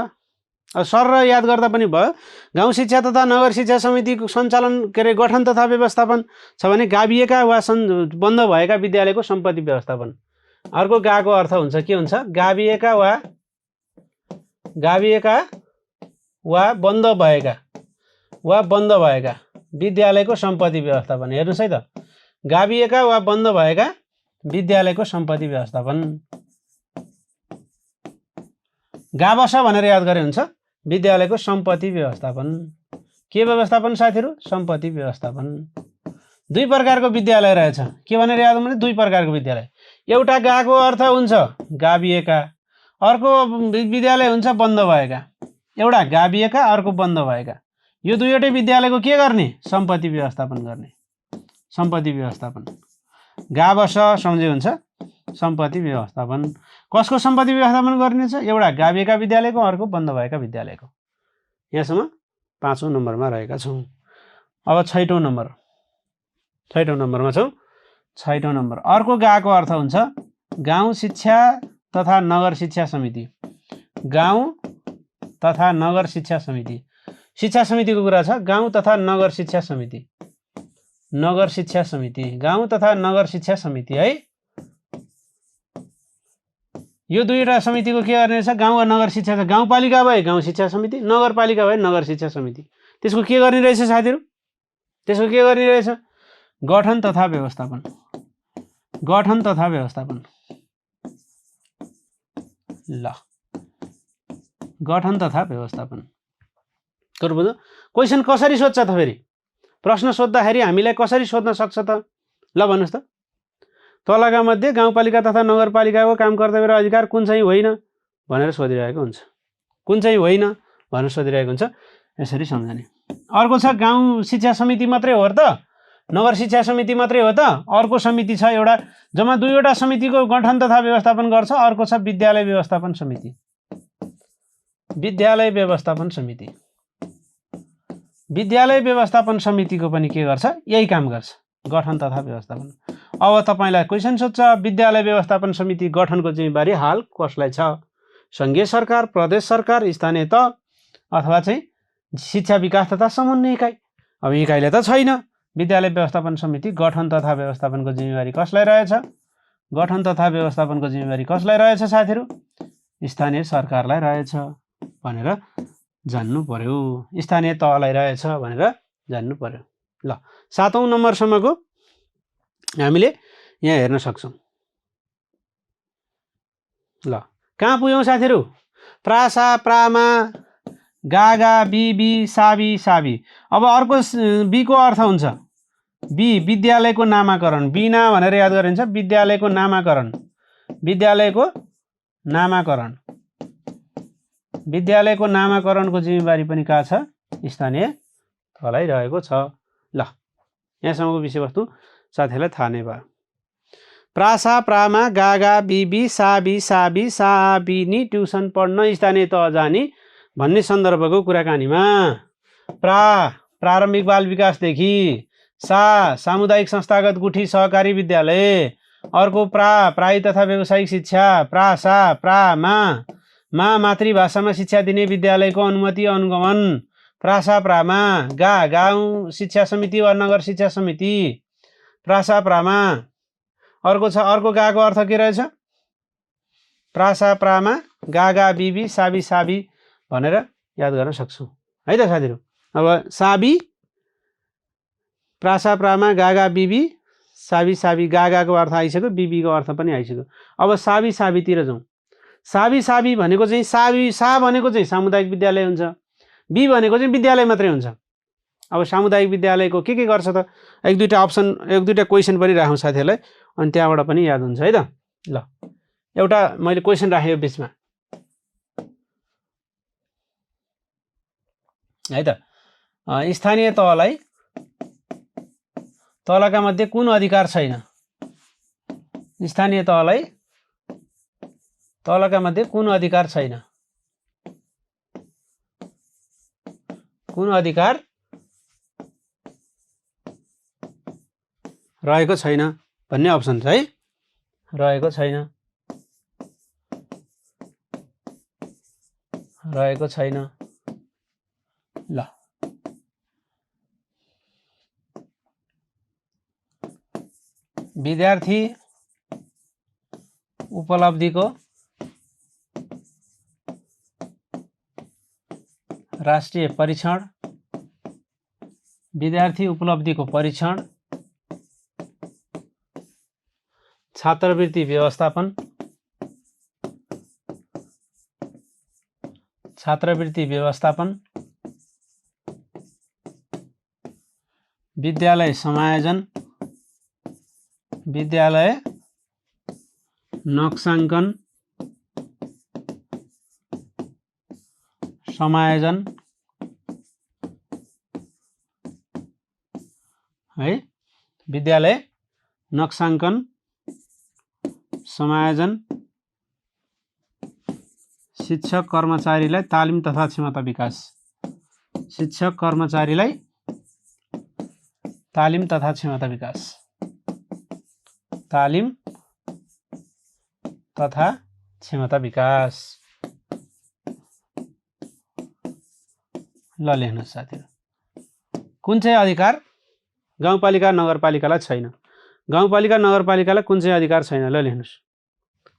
सर याद गर्दा पनि भयो। गाउँ शिक्षा तथा नगर शिक्षा समितिको सञ्चालन गठन तथा व्यवस्थापन छ भने गाभिएका वा बन्द भएका विद्यालयको सम्पत्ति व्यवस्थापन। अर्को गाको अर्थ हुन्छ के हुन्छ? गाभिएका वा बन्द भएका विद्यालयको सम्पत्ति व्यवस्थापन। हेर्नुहोस् है त, गाभिएका वा बन्द भएका विद्यालयको सम्पत्ति व्यवस्थापन। गावस भनेर याद गरे हुन्छ। विद्यालयको सम्पत्ति व्यवस्थापन। के व्यवस्थापन साथीहरू? सम्पत्ति व्यवस्थापन। 2 प्रकारको विद्यालय रहेछ। के भनेर याद गर्नु? 2 प्रकारको विद्यालय। एउटा गाको अर्थ हुन्छ गाभिएका, अर्को विद्यालय हुन्छ बन्द भएका। एउटा गाभिएका, अर्को बन्द भएका। यो दुईवटै विद्यालयको के गर्ने? सम्पत्ति व्यवस्थापन गर्ने। सम्पत्ति व्यवस्थापन। गावस सम्झे हुन्छ सम्पत्ति व्यवस्थापन। कसको सम्पत्ति व्यवस्थापन गर्नेछ? एउटा गाभिएका विद्यालयको, अर्को बन्द भएका विद्यालयको। यहाँसम्म 5औं नम्बरमा रहेका छौँ। अब 6औं नम्बरमा छौँ। 6औं नम्बर। अर्को गाको अर्थ हुन्छ गाउँ शिक्षा तथा नगर शिक्षा समिति। गाउँ तथा नगर शिक्षा समिति। शिक्षा समितिको कुरा छ, गाउँ तथा नगर शिक्षा समिति, नगर शिक्षा समिति, गाउँ तथा नगर शिक्षा समिति है। यो दुईवटा समितिको के गर्ने रहेछ, गाउँ वा नगर शिक्षा, गाउँपालिका भए गाउँ शिक्षा समिति, नगरपालिका भए नगर शिक्षा समिति। त्यसको के गर्ने रहेछ साथीहरू, त्यसको के गर्ने रहेछ, गठन तथा व्यवस्थापन, गठन तथा व्यवस्थापन। ल गठन तथा व्यवस्थापन। बुझ्नु क्वेसन कसरी सोध्छ त, फेरि प्रश्न सोद्धाखेरि हामीलाई कसरी सोध्न सक्छ त, ल भन्नुहोस् त। तलका मध्ये गाउँपालिका तथा नगरपालिकाको काम कर्तव्य र अधिकार कुन चाहिँ होइन भनेर सोधिरहेको हुन्छ, कुन चाहिँ होइन भनेर सोधिरहेको हुन्छ, यसरी सम्झने। अर्को छ गाउँ शिक्षा समिति मात्रै हो र त, नगर शिक्षा समिति मात्रै हो त, अर्को समिति छ एउटा, जम्मा दुईवटा समितिको गठन तथा व्यवस्थापन गर्छ। अर्को छ विद्यालय व्यवस्थापन समिति, विद्यालय व्यवस्थापन समिति। विद्यालय व्यवस्थापन समितिको पनि के गर्छ, यही काम गर्छ, गठन तथा व्यवस्थापन। अब तपाईलाई क्वेसन सोध्छ, विद्यालय व्यवस्थापन समिति गठनको जिम्मेवारी हाल कसलाई छ, संघीय सरकार, प्रदेश सरकार, स्थानीय तह अथवा चाहिँ शिक्षा विकास तथा समन्वय इकाइ। अब इकाइले त छैन। विद्यालय व्यवस्थापन समिति गठन तथा व्यवस्थापनको जिम्मेवारी कसलाई रहेछ, गठन तथा व्यवस्थापनको जिम्मेवारी कसलाई रहेछ साथीहरू, स्थानीय सरकारलाई रहेछ भनेर जान्नु पर्यो, स्थानीय तहलाई रहेछ भनेर जान्नु पर्यो। ल 7औं नम्बरसम्मको हामीले यहाँ हेर्न सक्छौं। ल कहाँ पुग्यौं साथीहरू, प्रासा, प्रामा, गागा, बिबी, साबी, साबी। अब अर्को बी को अर्थ हुन्छ, बी विद्यालयको नामाकरण, बिना भनेर याद गरिन्छ, विद्यालयको नामाकरण, विद्यालयको नामाकरण, विद्यालयको नामाकरणको जिम्मेवारी पनि कहाँ छ, स्थानीय तहलाई रहेको छ। ल यहाँसम्मको विषयवस्तु साथीहरूलाई थाहा नै भयो। प्रासा, प्रामा, गागा, बिबी, साबी, साबी, साबिनी ट्युसन पढ्न स्थानीय तह जाने भन्ने सन्दर्भको कुराकानीमा प्रारम्भिक बाल विकासदेखि, सामुदायिक संस्थागत गुठी सहकारी विद्यालय, अर्को प्रायी तथा व्यावसायिक शिक्षा, प्रासा, प्रामा, मातृभाषामा शिक्षा दिने विद्यालयको अनुमति अनुगमन, प्रासा, प्रामा, गाउँ शिक्षा समिति वा नगर शिक्षा समिति, प्रासा, प्रामा। अर्को छ, अर्को गाको अर्थ के रहेछ, प्रासा, प्रामा, गागा, बिबी, साबी, साबी भनेर याद गर्न सक्छौँ है त साथीहरू। अब साबी, प्रासा, प्रामा, गागा, बिबी, साबी, साबी, गागाको अर्थ आइसक्यो, बिबीको अर्थ पनि आइसक्यो। अब साबी, साबीतिर जाउँ। साबी, साबी भनेको चाहिँ सा भनेको चाहिँ सामुदायिक विद्यालय हुन्छ, बी भनेको चाहिँ विद्यालय मात्रै हुन्छ। अब सामुदायिक विद्यालयको के गर्छ त, एक दुईटा अप्सन, एक दुईटा क्वेसन पनि राखौँ साथीहरूलाई, अनि त्यहाँबाट पनि याद हुन्छ है त। ल एउटा मैले क्वेसन राखेँ बिचमा है त, स्थानीय तहलाई तलका मध्ये कुन अधिकार छैन, स्थानीय तहलाई तलका मध्ये कुन अधिकार छैन, कुन अधिकार रहेको छैन भन्ने अप्सन छ है, रहेको छैन, रहेको छैन। ल विद्यार्थी उपलब्धिको राष्ट्रिय परीक्षण, विद्यार्थी उपलब्धिको परीक्षण, छात्रवृत्ति व्यवस्थापन, छात्रवृत्ति व्यवस्थापन, विद्यालय समायोजन, विद्यालय नक्साङ्कन, समायोजन है, विद्यालय नक्साङ्कन, समायोजन, शिक्षक कर्मचारीलाई तालिम तथा क्षमता विकास, शिक्षक कर्मचारीलाई तालिम तथा क्षमता विकास, तालिम तथा क्षमता विकास। ल लेख्नुहोस् साथीहरू, कुन चाहिँ अधिकार गाउँपालिका नगरपालिकालाई छैन? गाउँपालिका नगरपालिकालाई कुन चाहिँ अधिकार छैन? ल लेख्नुहोस्,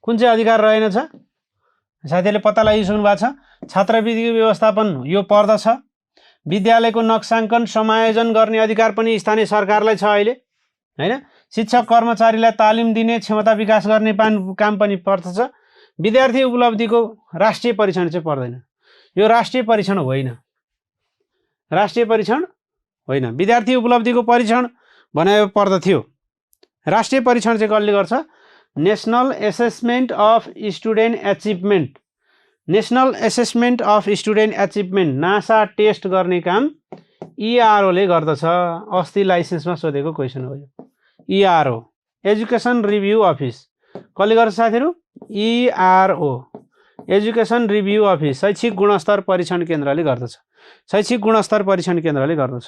कुन चाहिँ अधिकार रहेनछ? साथीहरूले पत्ता लगाइसक्नु भएको छ। छात्रवृत्तिको व्यवस्थापन यो पर्दछ। विद्यालयको नक्साङ्कन समायोजन गर्ने अधिकार पनि स्थानीय सरकारलाई छ अहिले, हैन? शिक्षक कर्मचारीलाई तालिम दिने क्षमता विकास गर्ने काम पनि पर्दछ। विद्यार्थी उपलब्धिको राष्ट्रिय परीक्षण चाहिँ पर्दैन। यो राष्ट्रिय परीक्षण होइन, राष्ट्रिय परीक्षण होइन। विद्यार्थी उपलब्धिको परीक्षण भने पर्दथ्यो। राष्ट्रिय परीक्षण चाहिँ कसले गर्छ? National assessment of student achievement, national assessment of student achievement, NASA test गर्ने काम इआरओले गर्दछ। अस्ति लाइसेन्समा सोधेको क्वेसन हो यो। इआरओ, एजुकेसन रिभ्यू अफिस, कसले गर्छ साथीहरू? इआरओ, एजुकेसन रिभ्यू अफिस, शैक्षिक गुणस्तर परीक्षण केन्द्रले गर्दछ। शैक्षिक गुणस्तर परीक्षण केन्द्रले गर्दछ।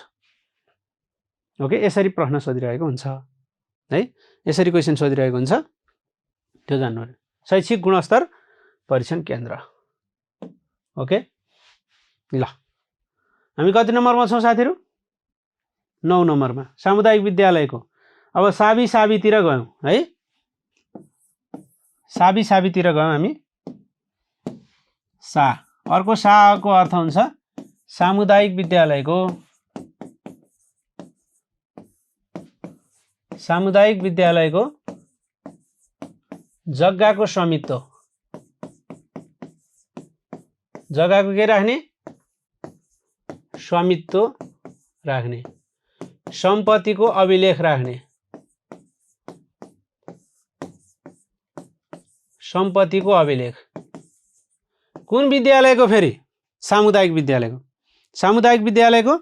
ओके, यसरी प्रश्न सोधिरहेको हुन्छ है, यसरी क्वेसन सोधिरहेको हुन्छ, त्यो जान्नु पर्यो। शैक्षिक गुणस्तर परीक्षण केन्द्र। ओके, ल हामी कति नम्बरमा छौँ साथीहरू? 9 नम्बरमा। सामुदायिक विद्यालयको अब साबीतिर गयौँ है, साबीतिर गयौँ हामी। सा, अर्को साको अर्थ हुन्छ सामुदायिक विद्यालयको, सामुदायिक विद्यालयको जग्गाको स्वामित्व, जग्गाको के राख्ने? स्वामित्व राख्ने, सम्पत्तिको अभिलेख राख्ने, सम्पत्तिको अभिलेख। कुन विद्यालयको फेरि? सामुदायिक विद्यालयको। सामुदायिक विद्यालयको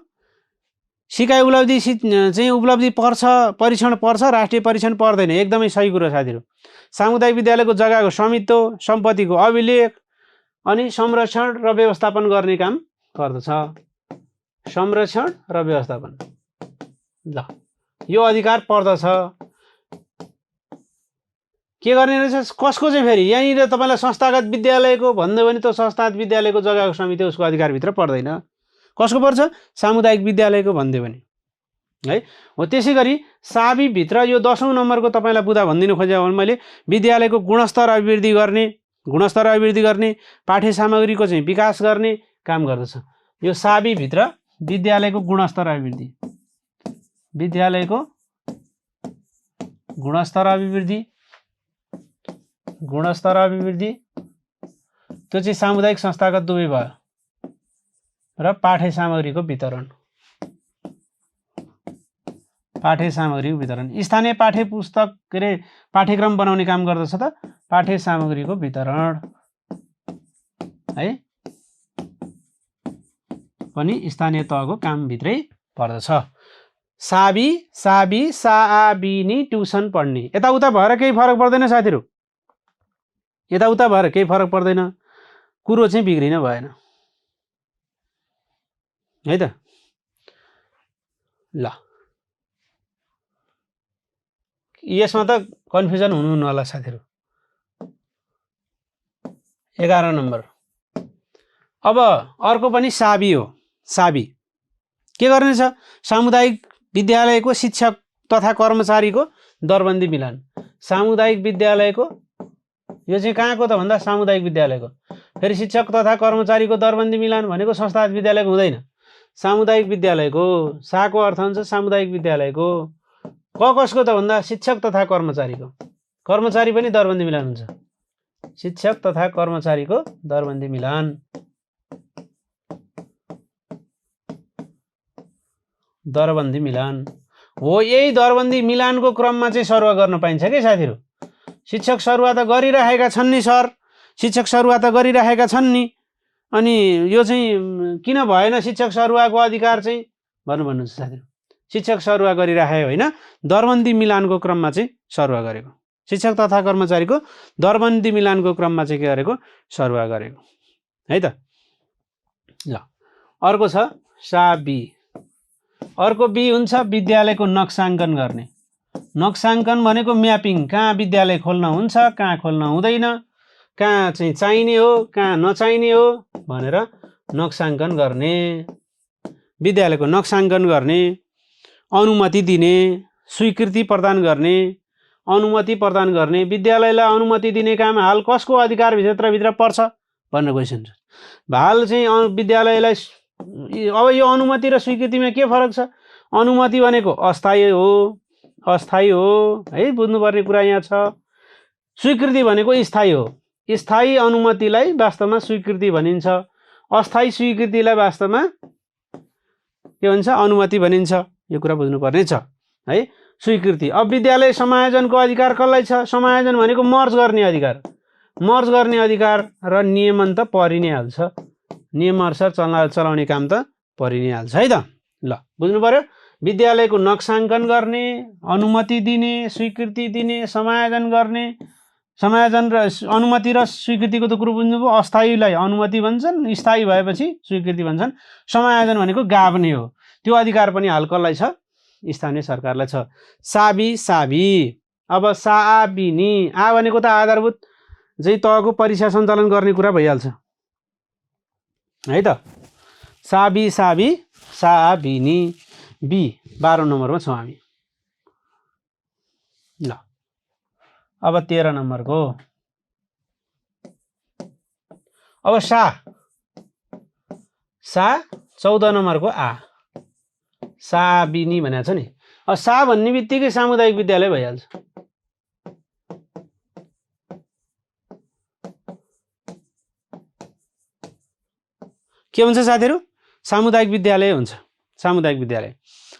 सिकाइ उपलब्धि चाहिँ उपलब्धि पर्छ, परीक्षण पर्छ, राष्ट्रिय परीक्षण पर्दैन। एकदमै सही कुरो साथीहरू। सामुदायिक विद्यालयको जग्गाको स्वामित्व, सम्पत्तिको अभिलेख अनि संरक्षण र व्यवस्थापन गर्ने काम गर्दछ। संरक्षण र व्यवस्थापन, ल यो अधिकार पर्दछ। के गर्ने रहेछ? कसको चाहिँ फेरि? यहीँनिर तपाईँलाई संस्थागत विद्यालयको भन्दै भने त्यो संस्थागत विद्यालयको जग्गाको स्वामित्व उसको अधिकारभित्र पर्दैन। कसको पर्छ? सामुदायिक विद्यालयको भन्दै भने है। हो त्यसै गरी साबीभित्र यो 10औं नम्बरको तपाईँलाई बुदा भनिदिनु खोजेँ भने मैले विद्यालयको गुणस्तर अभिवृद्धि गर्ने, पाठ्य सामग्रीको चाहिँ विकास गर्ने काम गर्दछ। यो साबीभित्र विद्यालयको गुणस्तर अभिवृद्धि, विद्यालयको गुणस्तर अभिवृद्धि, गुणस्तर अभिवृद्धि त्यो चाहिँ सामुदायिक संस्थागत दुवै भयो। र पाठ्य सामग्रीको वितरण, पाठ्य सामग्रीको वितरण, स्थानीय पाठ्य पुस्तक के अरे पाठ्यक्रम बनाउने काम गर्दछ त पाठ्य सामग्रीको वितरण है, पनि स्थानीय तहको कामभित्रै पर्दछ। साबी, साबिनी ट्युसन पढ्ने, यताउता भएर केही फरक पर्दैन साथीहरू, यताउता भएर केही फरक पर्दैन, कुरो चाहिँ बिग्रिन भएन है त। ल यसमा त कन्फ्युजन हुनुहुन्न होला साथीहरू। 11 नम्बर। अब अर्को पनि साबी हो। साबी के गर्ने छ? सामुदायिक विद्यालयको शिक्षक तथा कर्मचारीको दरबन्दी मिलान। सामुदायिक विद्यालयको यो चाहिँ कहाँको त भन्दा सामुदायिक विद्यालयको। फेरि शिक्षक तथा कर्मचारीको दरबन्दी मिलान भनेको संस्थागत विद्यालयको हुँदैन, सामुदायिक विद्यालयको। साको अर्थ हुन्छ सामुदायिक विद्यालयको। कसको त भन्दा शिक्षक तथा कर्मचारीको। कर्मचारी पनि दरबन्दी मिलान हुन्छ, शिक्षक तथा कर्मचारीको दरबन्दी मिलान। दरबन्दी मिलान हो। यही दरबन्दी मिलानको क्रममा चाहिँ सरुवा गर्न पाइन्छ के साथीहरू? शिक्षक सरुवा त गरिरहेका छन् नि सर, शिक्षक सरुवा त गरिरहेका छन् नि, अनि यो चाहिँ किन भएन शिक्षक सरुवाको अधिकार चाहिँ भन्नुहुन्छ साथीहरू? शिक्षक सरुवा गरिराखे होइन, दरबन्दी मिलानको क्रममा चाहिँ सरुवा गरेको। शिक्षक तथा कर्मचारीको दरबन्दी मिलानको क्रममा चाहिँ के गरेको? सरुवा गरेको है त। ल अर्को छ साबी। अर्को बी हुन्छ विद्यालयको नक्साङ्कन गर्ने। नक्साङ्कन भनेको म्यापिङ, कहाँ विद्यालय खोल्न हुन्छ, कहाँ खोल्न हुँदैन, कहाँ चाहिँ चाहिने हो, कहाँ नचाहिने हो भनेर नक्साङ्कन गर्ने। विद्यालयको नक्साङ्कन गर्ने, अनुमति दिने, स्वीकृति प्रदान गर्ने, अनुमति प्रदान गर्ने, विद्यालयलाई अनुमति दिने काम हाल कसको अधिकारभित्रभित्र पर्छ भन्ने क्वेसन छ। हाल चाहिँ विद्यालयलाई अब यो अनुमति र स्वीकृतिमा के फरक छ? अनुमति भनेको अस्थायी हो है, बुझ्नुपर्ने कुरा यहाँ छ। स्वीकृति भनेको स्थायी हो। स्थायी अनुमतिलाई वास्तवमा स्वीकृति भनिन्छ, अस्थायी स्वीकृतिलाई वास्तवमा के भन्छ? अनुमति भनिन्छ। यो कुरा बुझ्नुपर्ने छ है। स्वीकृति। अब विद्यालय समायोजनको अधिकार कसलाई छ? समायोजन भनेको मर्ज गर्ने अधिकार, मर्ज गर्ने अधिकार र नियमन त परि नै हाल्छ, नियमअनुसार चलाउने काम त परि नै हाल्छ है त। ल बुझ्नु पर्यो। विद्यालयको नक्साङ्कन गर्ने, अनुमति दिने, स्वीकृति दिने, समायोजन गर्ने, समायोजन र अनुमति र स्वीकृतिको त कुरो बुझ्नुभयो। अस्थायीलाई अनुमति भन्छन्, स्थायी भएपछि स्वीकृति भन्छन्। समायोजन भनेको गाभ्ने हो। त्यो अधिकार पनि हाल कसलाई छ? स्थानीय सरकारलाई छ। साबी। अब साबिनी, आ भनेको त आधारभूत चाहिँ तहको परीक्षा सञ्चालन गर्ने कुरा भइहाल्छ है त। साबिनी। बी 12 नम्बरमा छौँ हामी। ल अब 13 नम्बरको। अब सा 14 नम्बरको आ, साबिनी भनेको छ नि। अब सा भन्ने बित्तिकै सामुदायिक विद्यालय भइहाल्छ। के हुन्छ साथीहरू? सामुदायिक विद्यालय हुन्छ, सामुदायिक विद्यालय।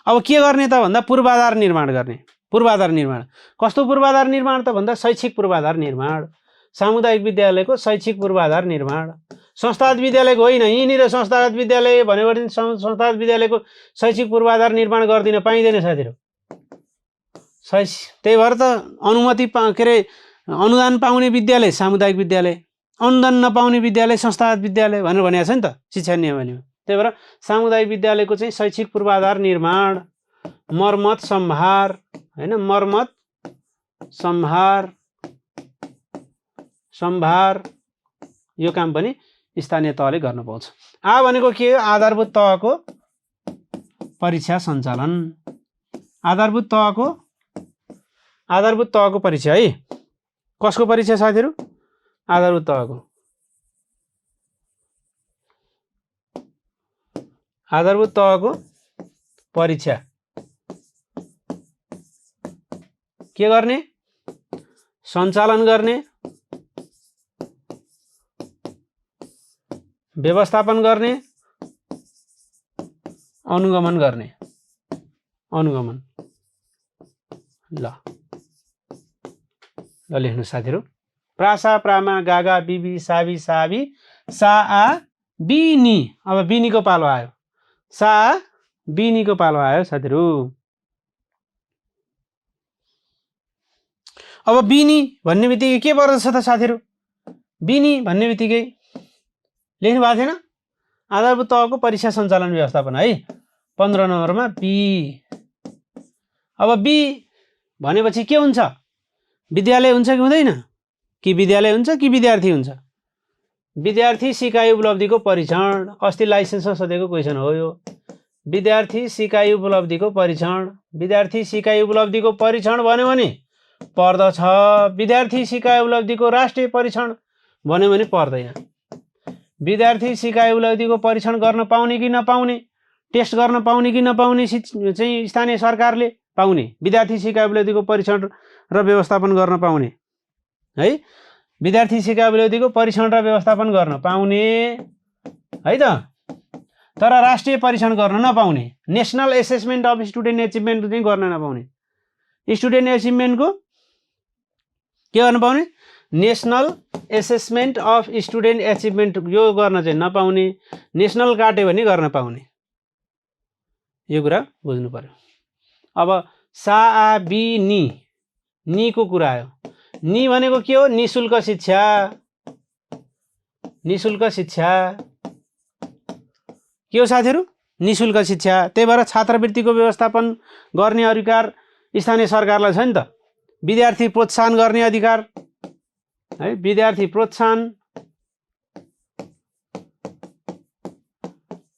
अब के गर्ने त भन्दा पूर्वाधार निर्माण गर्ने। पूर्वाधार निर्माण कस्तो पूर्वाधार निर्माण त भन्दा शैक्षिक पूर्वाधार निर्माण। सामुदायिक विद्यालयको शैक्षिक पूर्वाधार निर्माण। संस्थागत विद्यालयको होइन, यहीँनिर संस्थागत विद्यालय भनेपछि संस्थागत विद्यालयको शैक्षिक पूर्वाधार निर्माण गर्दिन पाइँदैन साथीहरू। त्यही भएर त अनुमति के अरे अनुदान पाउने विद्यालय सामुदायिक विद्यालय, अनुदान नपाउने विद्यालय संस्थागत विद्यालय भनेर भनिएको छ नि त शिक्षा नियमावलीमा। त्यही भएर सामुदायिक विद्यालयको चाहिँ शैक्षिक पूर्वाधार निर्माण, मर्मत सम्भार हैन, मर्मत सम्भार यो काम पनि स्थानीय तहले गर्न पाउँछ। आ भनेको के हो? आधारभूत तहको परीक्षा सञ्चालन। आधारभूत तहको परीक्षा है। कसको परीक्षा साथीहरू? आधारभूत तहको। आधारभूत तहको परीक्षा के गर्ने? सञ्चालन गर्ने, व्यवस्थापन गर्ने, अनुगमन गर्ने। अनुगमन। ल लेख्नु साथीहरू। प्रासा, प्रामा, गागा, बिबी, साबी, साबी, सा आ बिनी। अब बिनीको पालो आयो। सा बिनीको पालो आयो साथीहरू। अब बिनी भन्ने बित्तिकै के पर्दछ त साथीहरू? बिनी भन्ने बित्तिकै लेख्नु भएको थिएन? आधारभूत तहको परीक्षा सञ्चालन व्यवस्थापन है। 15 नम्बरमा बी। अब बी भनेपछि के हुन्छ? विद्यालय हुन्छ कि हुँदैन? कि विद्यालय हुन्छ कि विद्यार्थी हुन्छ? विद्यार्थी सिकाइ उपलब्धिको परीक्षण। अस्ति लाइसेन्समा सोधेको क्वेसन हो यो। विद्यार्थी सिकाइ उपलब्धिको परीक्षण। विद्यार्थी सिकाइ उपलब्धिको परीक्षण भन्यो भने पर्दछ। विद्यार्थी सिकाइ उपलब्धिको राष्ट्रिय परीक्षण भन्यो भने पर्दैन। विद्यार्थी सिकाइ उपलब्धिको परीक्षण गर्न पाउने कि नपाउने, टेस्ट गर्न पाउने कि नपाउने चाहिँ स्थानीय सरकारले पाउने। विद्यार्थी सिकाइ उपलब्धिको परीक्षण र व्यवस्थापन गर्न पाउने है। विद्यार्थी सिकाइ उपलब्धिको परीक्षण र व्यवस्थापन गर्न पाउने है त। तर राष्ट्रिय परीक्षण गर्न नपाउने, national assessment of student achievement चाहिँ गर्न नपाउने। स्टुडेन्ट एचिभमेन्टको के गर्न पाउने? National assessment of student achievement यो गर्न चाहिँ नपाउने। नेशनल काट्यो भने गर्न पाउने। यो कुरा बुझ्नु पर्यो। अब सा आ बी नी, नीको कुरा आयो। नी भनेको के हो? निशुल्क शिक्षा। निशुल्क शिक्षा के हो साथीहरू? निशुल्क शिक्षा। त्यही भएर छात्रवृत्तिको व्यवस्थापन गर्ने अधिकार स्थानीय सरकारलाई छ नि त। विद्यार्थी प्रोत्साहन गर्ने अधिकार है। विद्यार्थी प्रोत्साहन,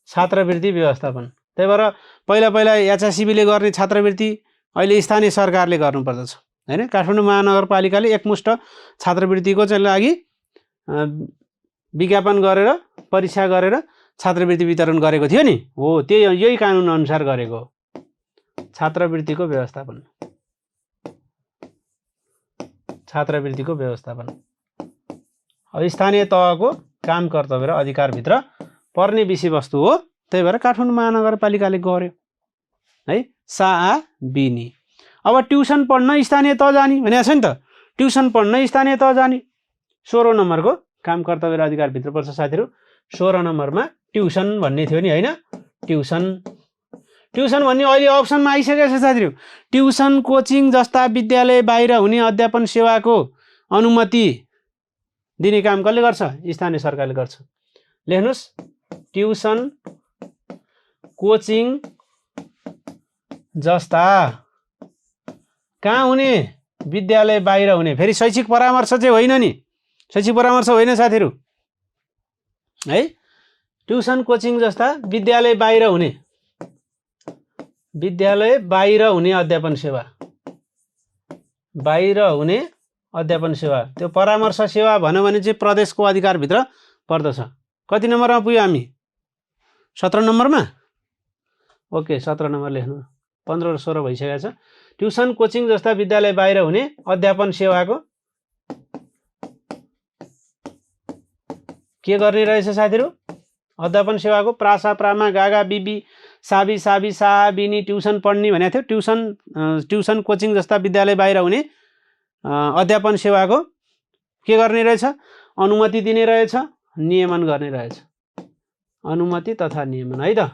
छात्रवृत्ति व्यवस्थापन त्यही भएर पहिला एचएससीबीले गर्ने छात्रवृत्ति अहिले स्थानीय सरकारले गर्नुपर्दछ हैन। काठमाडौँ महानगरपालिकाले एकमुष्ट छात्रवृत्तिको चाहिँ लागि विज्ञापन गरेर परीक्षा गरेर छात्रवृत्ति वितरण गरेको थियो नि हो, यही कानुन अनुसार गरेको छात्रवृत्तिको व्यवस्थापन। स्थानीय तहको काम कर्तव्य र अधिकारभित्र पर्ने विषयवस्तु हो, त्यही भएर काठमाडौँ महानगरपालिकाले गर्यो है। बिनी अब ट्युसन पढ्न स्थानीय तह जाने भनेको छ नि त, ट्युसन पढ्न स्थानीय तह जाने 16 नम्बरको काम कर्तव्य र अधिकारभित्र पर्छ साथीहरू। 16 नम्बरमा ट्युसन भन्ने थियो नि हैन। ट्युसन भन्ने अहिले अप्सनमा आइसकेको छ साथीहरू। ट्युसन कोचिङ जस्ता विद्यालय बाहिर हुने अध्यापन सेवाको अनुमति दिने काम कसले गर्छ? स्थानीय सरकारले गर्छ। लेख्नुस्, ट्युसन कोचिङ जस्ता कहाँ हुने विद्यालय बाहिर हुने, फेरि शैक्षिक परामर्श चाहिँ होइन नि, शैक्षिक परामर्श होइन साथीहरू है। ट्युसन कोचिङ जस्ता विद्यालय बाहिर हुने अध्यापन सेवा, त्यो परामर्श सेवा भन्यो भने चाहिँ प्रदेशको अधिकारभित्र पर्दछ। कति नम्बरमा पुग्यो हामी? 17 नम्बरमा। ओके 17 नम्बर लेख्नु। 15 र 16 भइसकेको छ। ट्युसन कोचिङ जस्ता विद्यालय बाहिर हुने अध्यापन सेवाको के गर्ने रहेछ साथीहरू? अध्यापन सेवाको प्रासा प्रामा गागा बिबी साबी साबी साहा बिनी ट्युसन पढ्ने भनेको थियो। ट्युसन कोचिङ जस्ता विद्यालय बाहिर हुने अध्यापन सेवाको के गर्ने रहेछ? अनुमति दिने रहेछ, नियमन गर्ने रहेछ। अनुमति तथा नियमन है त।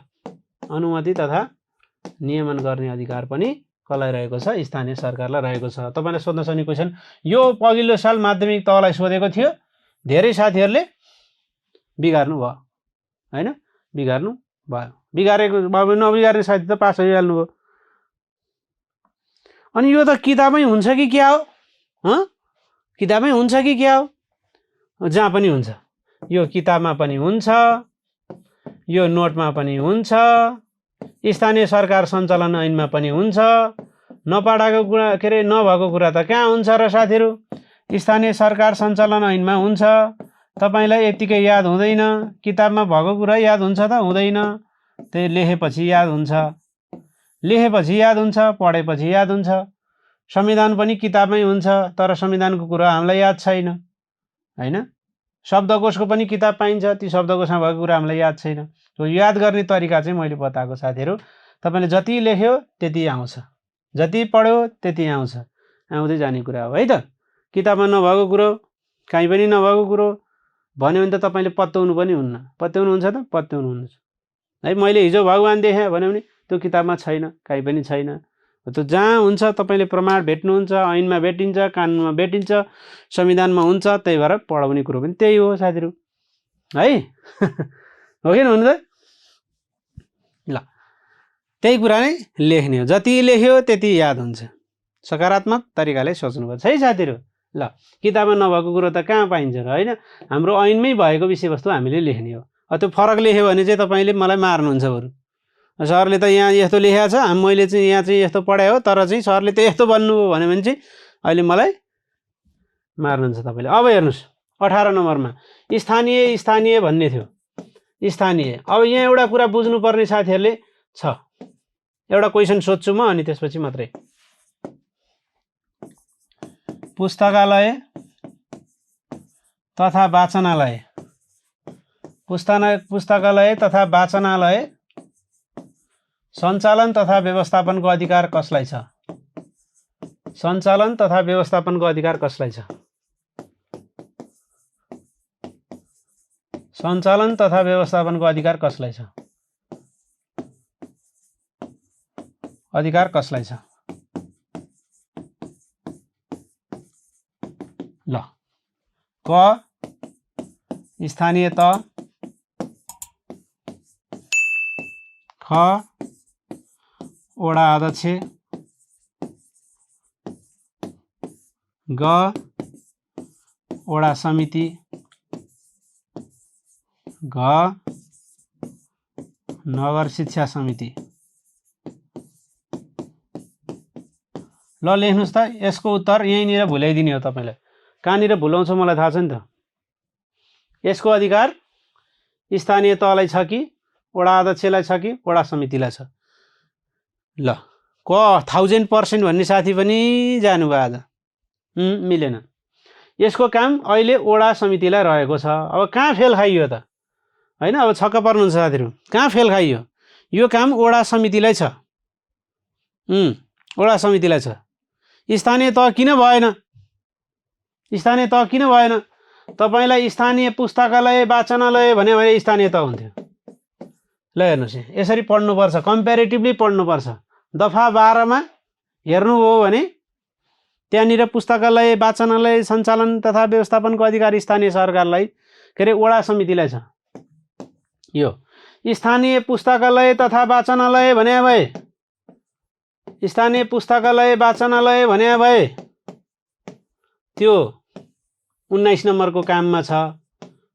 अनुमति तथा नियमन गर्ने अधिकार पनि कसलाई रहेको छ? स्थानीय सरकारलाई रहेको छ। तपाईलाई सोध्न सक्ने क्वेशन यो अघिल्लो साल माध्यमिक तहलाई सोधेको थियो, धेरै साथीहरूले बिगार्नु भयो हैन, बिगार्नु भयो। बिगारेको नबिगार्ने साथी त पास भइहाल्नु भयो। अनि यो त किताबमै हुन्छ कि क्या हो? किताबमै हुन्छ कि क्या हो? जहाँ पनि हुन्छ। यो किताबमा पनि हुन्छ, यो नोटमा पनि हुन्छ, स्थानीय सरकार सञ्चालन ऐनमा पनि हुन्छ। नपढाएको कुरा नभएको कुरा त कहाँ हुन्छ र साथीहरू? स्थानीय सरकार सञ्चालन ऐनमा हुन्छ। तपाईलाई यतिकै याद हुँदैन, किताबमा भएको कुरा याद हुन्छ त हुँदैन। त्यही लेखेपछि याद हुन्छ, पढेपछि याद हुन्छ। संविधान पनि किताबमै हुन्छ, तर संविधानको कुरा हामीलाई याद छैन हैन। शब्दकोशको पनि किताब पाइन्छ, ती शब्दकोशमा भएको कुरा हामीलाई याद छैन। त्यो याद गर्ने तरिका चाहिँ मैले बताएको साथीहरू। तपाईले जति लेख्यो त्यति आउँछ, जति पढ्यो त्यति आउँछ, आउँदै जाने कुरा हो है त। किताबमा नभएको कुरो, कहीँ पनि नभएको कुरो भन्यो भने त तपाईले पत्याउनु पनि हुन्न। पत्याउनुहुन्छ त? पत्याउनुहुन्छ है। मैले हिजो भगवान देखेँ भन्यो भने त्यो किताबमा छैन, कहीँ पनि छैन। त्यो जहाँ हुन्छ तपाईले प्रमाण भेट्नुहुन्छ, ऐनमा भेटिन्छ, कानुनमा भेटिन्छ, संविधानमा हुन्छ। त्यही भएर पढाउने कुरो पनि त्यही हो साथीहरू है। हो कि हुनु त? ल त्यही कुरा नै लेख्ने हो, जति लेख्यो त्यति याद हुन्छ। सकारात्मक तरिकाले सोच्नुपर्छ है साथीहरू। ल किताबमा नभएको कुरो त कहाँ पाइन्छ र हैन। हाम्रो ऐनमै भएको विषयवस्तु हामीले लेख्ने हो। त्यो फरक लेख्यो भने चाहिँ तपाईले मलाई मार्नुहुन्छ बरु। सरले त यहाँ यस्तो लेखेको छ, मैले चाहिँ यहाँ चाहिँ यस्तो पढाए हो, तर चाहिँ सरले त यस्तो भन्नुभयो भन्यो भने चाहिँ अहिले मलाई मार्नुहुन्छ तपाईले। अब हेर्नुस् 18 नम्बरमा स्थानीय भन्ने थियो। स्थानीय, अब यहाँ एउटा कुरा बुझ्नुपर्ने साथीहरूले छ। एउटा क्वेशन सोध्छु म, अनि त्यसपछि मात्रै। पुस्तकालय तथा वाचनालय, पुस्तकालय तथा वाचनालय सञ्चालन तथा व्यवस्थापनको अधिकार कसलाई छ? सञ्चालन तथा व्यवस्थापनको अधिकार कसलाई छ? सञ्चालन तथा व्यवस्थापनको अधिकार कसलाई छ? अधिकार कसलाई छ? ल क स्थानीय तह, ख वडा अध्यक्ष, ग वडा समिति, घ नगर शिक्षा समिति। ल लेख्नुस् त यसको उत्तर यहीँनिर भुल्याइदिने हो तपाईलाई। कहाँनिर भुलाउँछ मलाई थाहा छ नि त। यसको अधिकार स्थानीय तहलाई छ कि वडा अध्यक्षलाई छ कि वडा समितिलाई छ। ल 1000% भन्ने साथी पनि जानुभयो आज। मिलेन। यसको काम अहिले वडा समितिलाई रहेको छ। अब कहाँ फेल खाइयो त हैन। अब छक्क पर्नुहुन्छ साथीहरु। कहाँ फेल खाइयो? यो काम वडा समितिलाई छ। वडा समितिलाई छ। स्थानीय तह किन भएन? स्थानीय तह किन भएन? तपाईलाई स्थानीय पुस्तकालय वाचनालय भने स्थानीय तह हुन्थ्यो। ल हेर्नुस् यसरी पढ्नुपर्छ, कम्प्यारेटिभली पढ्नुपर्छ। दफा 12 मा हेर्नुभयो भने त्यहाँनिर पुस्तकालय वाचनालय सञ्चालन तथा व्यवस्थापनको अधिकार स्थानीय सरकारलाई के रे वडा समितिलाई छ। यो स्थानीय पुस्तकालय तथा वाचनालय भने भए, स्थानीय पुस्तकालय वाचनालय भने भए त्यो 19 नम्बरको काममा छ।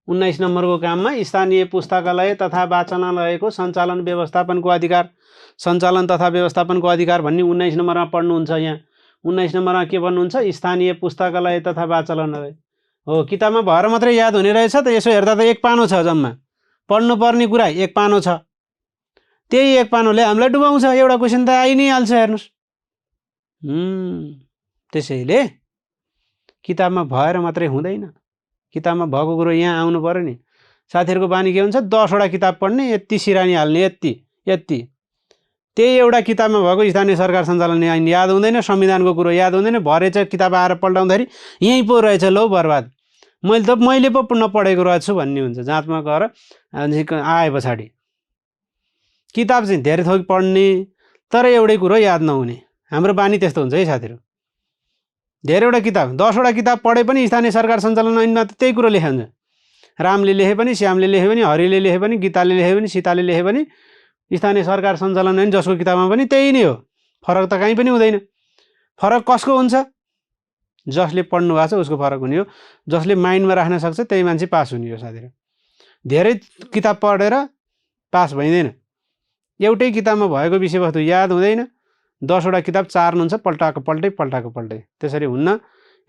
19 नम्बरको काममा स्थानीय पुस्तकालय तथा वाचनालयको सञ्चालन व्यवस्थापनको अधिकार, सञ्चालन तथा व्यवस्थापनको अधिकार भन्ने 19 नम्बरमा पढ्नुहुन्छ। यहाँ 19 नम्बरमा के भन्नुहुन्छ? स्थानीय पुस्तकालय तथा वाचनालय हो। किताबमा भएर मात्रै याद हुने रहेछ त। यसो हेर्दा त एक पानो छ, जम्मा पढ्नुपर्ने कुरा एक पानो छ। त्यही एक पानोले हामीलाई डुबाउँछ। एउटा क्वेशन त आइ नै हाल्छ हेर्नुस्। त्यसैले किताबमा भएर मात्रै हुँदैन। किताबमा भएको कुरो यहाँ आउनु पर्यो नि। साथीहरुको बानी के हुन्छ? 10 वटा किताब पढ्ने, यति सिरानी हाल्ने, यति। त्यही एउटा किताबमा भएको स्थानीय सरकार सञ्चालन ऐन याद हुँदैन, संविधानको कुरो याद हुँदैन। भरे चाहिँ किताब आएर पल्टाउँदाखेरि यही पो रहेछ, लौ बर्बाद। मैले पो नपढेको रहेछु भन्ने हुन्छ। जाँचमा गएर आए पछाडि किताब चाहिँ धेरै थोक पढ्ने तर एउटै कुरो याद नहुने। हाम्रो बानी त्यस्तो हुन्छ है साथीहरु। धेरैवटा किताब, 10 वटा किताब पढे पनि स्थानीय सरकार सञ्चालन ऐनमा त त्यही कुरो लेखेको हुन्छ। रामले लेखे पनि, श्यामले लेखे पनि, हरिले लेखे पनि, गीताले लेखे पनि, सीताले लेखे पनि स्थानीय सरकार सञ्चालन ऐन जसको किताबमा पनि त्यही नै हो। फरक त कहीँ पनि हुँदैन। फरक कसको हुन्छ? जसले पढ्नु भएको छ उसको फरक हुने हो। जसले माइन्डमा राख्न सक्छ त्यही मान्छे पास हुने हो साथीहरु। धेरै किताब पढेर पास भइदैन। एउटै किताबमा भएको विषयवस्तु याद हुँदैन। 10 वटा किताब चार्नुहुन्छ, पल्टाको पल्टै। त्यसरी हुन्न।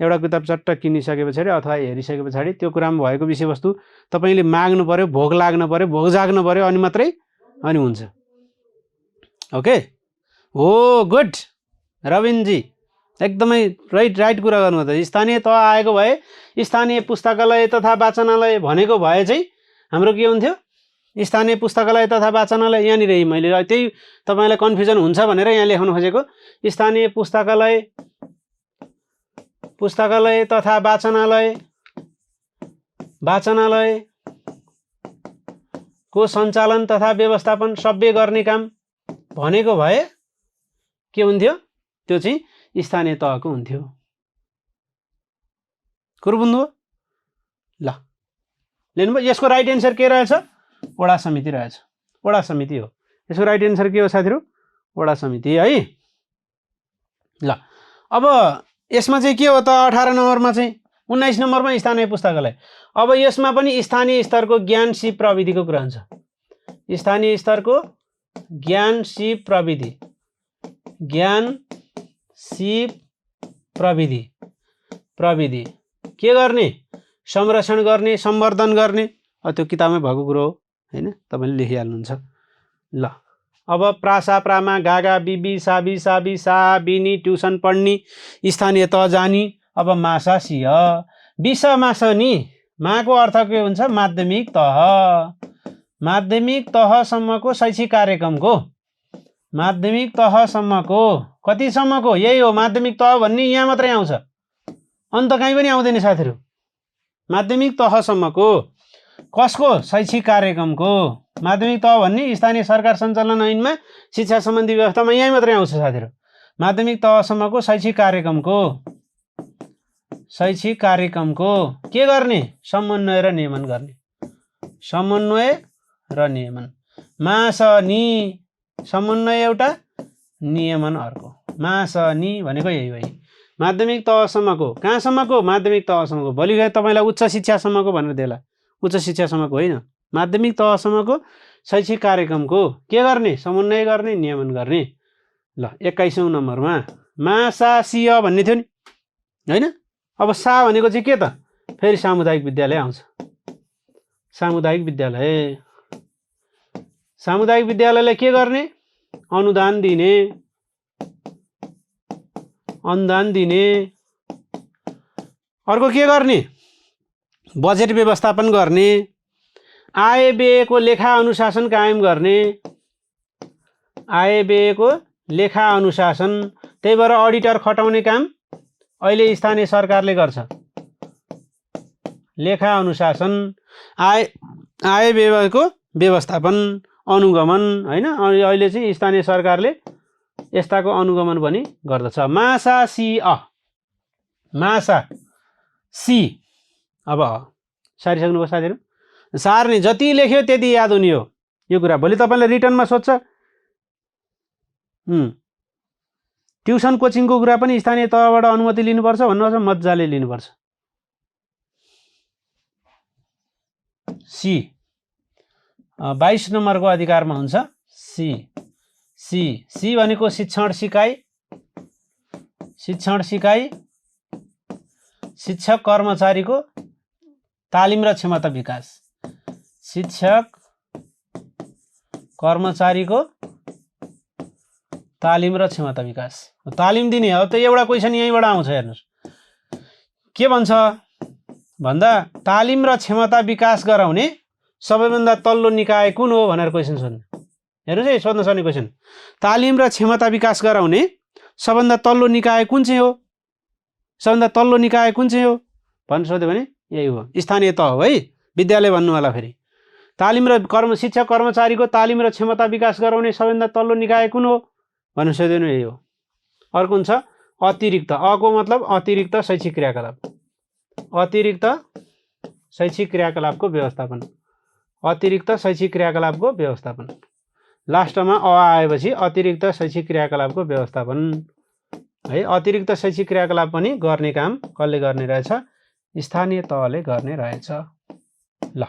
एउटा किताब चट्ट किनिसके पछाडि अथवा हेरिसके पछाडि त्यो कुरामा भएको विषयवस्तु तपाईले माग्नु पर्यो, भोग लाग्नु पर्यो, भोग जाग्नु पर्यो, अनि मात्रै अनि हुन्छ। ओके हो, गुड रविनजी, एकदमै राइट कुरा गर्नु त। स्थानीय तह आएको भए स्थानीय पुस्तकालय तथा वाचनालय भनेको भए चाहिँ हाम्रो के हुन्थ्यो? स्थानीय पुस्तकालय तथा वाचनालय। यहाँनिर मैले त्यही तपाईलाई कन्फ्युजन हुन्छ भनेर यहाँ लेख्न खोजेको। स्थानीय पुस्तकालय तथा वाचनालय को सञ्चालन तथा व्यवस्थापन सबै गर्ने काम भनेको भए के हुन्थ्यो? त्यो चाहिँ स्थानीय तहको हुन्थ्यो। कुरो बुझ्नुभयो? ल लेख्नुभयो। यसको राइट एन्सर के रहेछ? वडा समिति रहेछ। वडा समिति हो यसको राइट एन्सर। के हो साथीहरु? वडा समिति है। ल अब यसमा चाहिँ के हो त? 18 नम्बरमा चाहिँ 19 नम्बरमा स्थानीय पुस्तकालय। अब यसमा पनि स्थानीय स्तरको ज्ञान सिप प्रविधिको कुरा हुन्छ। स्थानीय स्तरको ज्ञान सिप प्रविधि, ज्ञान सिप प्रविधि के गर्ने? संरक्षण गर्ने, सम्वर्धन गर्ने। त्यो किताबमै भएको कुरो हो हैन, तपाईले लेखिहाल्नुहुन्छ। ल अब प्रासा, प्रामा, गागा, बिबी, साबी, सा, बिनी, ट्युसन पढ्नी, स्थानीय तह जानी। अब मासा, सिय, विष, मासनी। माको अर्थ के हुन्छ? माध्यमिक तह। माध्यमिक तहसम्मको शैक्षिक कार्यक्रमको, माध्यमिक तहसम्मको कतिसम्मको? यही हो माध्यमिक तह भन्ने, यहाँ मात्रै आउँछ, अन्त कहीँ पनि आउँदैन साथीहरु। माध्यमिक तहसम्मको कसको? शैक्षिक कार्यक्रमको। माध्यमिक तह भन्ने स्थानीय सरकार सञ्चालन ऐनमा शिक्षा सम्बन्धी व्यवस्थामा यही मात्रै आउँछ साथीहरु। माध्यमिक तहसम्मको शैक्षिक कार्यक्रमको के गर्ने? समन्वय र नियमन गर्ने। समन्वय र नियमन। मासनी, समन्वय एउटा, नियमन अर्को। मासनी भनेको यही हो। माध्यमिक तहसम्मको। कहाँसम्मको? माध्यमिक तहसम्मको। भोलि गए तपाईलाई उच्च शिक्षासम्मको भनेर देला। उच्च शिक्षासम्मको होइन। माध्यमिक तहसम्मको शैक्षिक कार्यक्रमको के गर्ने, समन्वय गर्ने, नियमन गर्ने। ल 21औं नम्बरमा मा सा सिय भन्ने थियो नि हैन। अब सा भनेको चाहिँ के त, फेरि सामुदायिक विद्यालय आउँछ। सामुदायिक विद्यालय, सामुदायिक विद्यालयले के गर्ने, अनुदान दिने, अनुदान दिने। अर्को के गर्ने, बजेट व्यवस्थापन गर्ने, आय व्ययको लेखा अनुशासन कायम गर्ने, आय व्ययको लेखा अनुशासन। त्यही भएर अडिटर खटाउने काम अहिले स्थानीय सरकारले गर्छ। लेखा अनुशासन, आय व्ययको व्यवस्थापन, अनुगमन हैन। अहिले चाहिँ स्थानीय सरकारले यस्ताको अनुगमन पनि गर्दछ। मासा सी अ, मासा सी। अब सारिसक्नुभयो साथीहरू। सार्ने जति लेख्यो त्यति याद हुने हो यो कुरा। भोलि तपाईँले रिटर्नमा सोध्छ। ट्युसन कोचिङको कुरा पनि स्थानीय तहबाट अनुमति लिनुपर्छ भन्नुपर्छ, मजाले लिनुपर्छ। सी 22 नम्बरको अधिकारमा हुन्छ सी। सी सी भनेको शिक्षण सिकाइ, शिक्षण सिकाइ, शिक्षक कर्मचारीको तालिम र क्षमता विकास, शिक्षक कर्मचारीको तालिम र क्षमता विकास। तालिम दिने अब त एउटा क्वेसन यहीँबाट आउँछ। हेर्नुहोस् के भन्छ भन्दा तालिम र क्षमता विकास गराउने सबैभन्दा तल्लो निकाय कुन हो भनेर क्वेसन सोध्नु। हेर्नुहोस् है, सोध्न सक्ने क्वेसन। तालिम र क्षमता विकास गराउने सबभन्दा तल्लो निकाय कुन चाहिँ हो, सबभन्दा तल्लो निकाय कुन चाहिँ हो भनेर सोध्यो भने यही हो, स्थानीय तह हो है। विद्यालय भन्नु होला फेरि। तालिम र शिक्षक कर्मचारीको तालिम र क्षमता विकास गराउने सबभन्दा तल्लो निकाय कुन हो भनेर सोध्यो भने यही हो। अर्को हुन्छ अतिरिक्त। अको मतलब अतिरिक्त शैक्षिक क्रियाकलाप, अतिरिक्त शैक्षिक क्रियाकलापको व्यवस्थापन, अतिरिक्त शैक्षिक क्रियाकलापको व्यवस्थापन। लास्टमा अ आएपछि अतिरिक्त शैक्षिक क्रियाकलापको व्यवस्थापन है। अतिरिक्त शैक्षिक क्रियाकलाप पनि गर्ने काम कसले गर्ने रहेछ, स्थानीय तहले गर्ने रहेछ। ल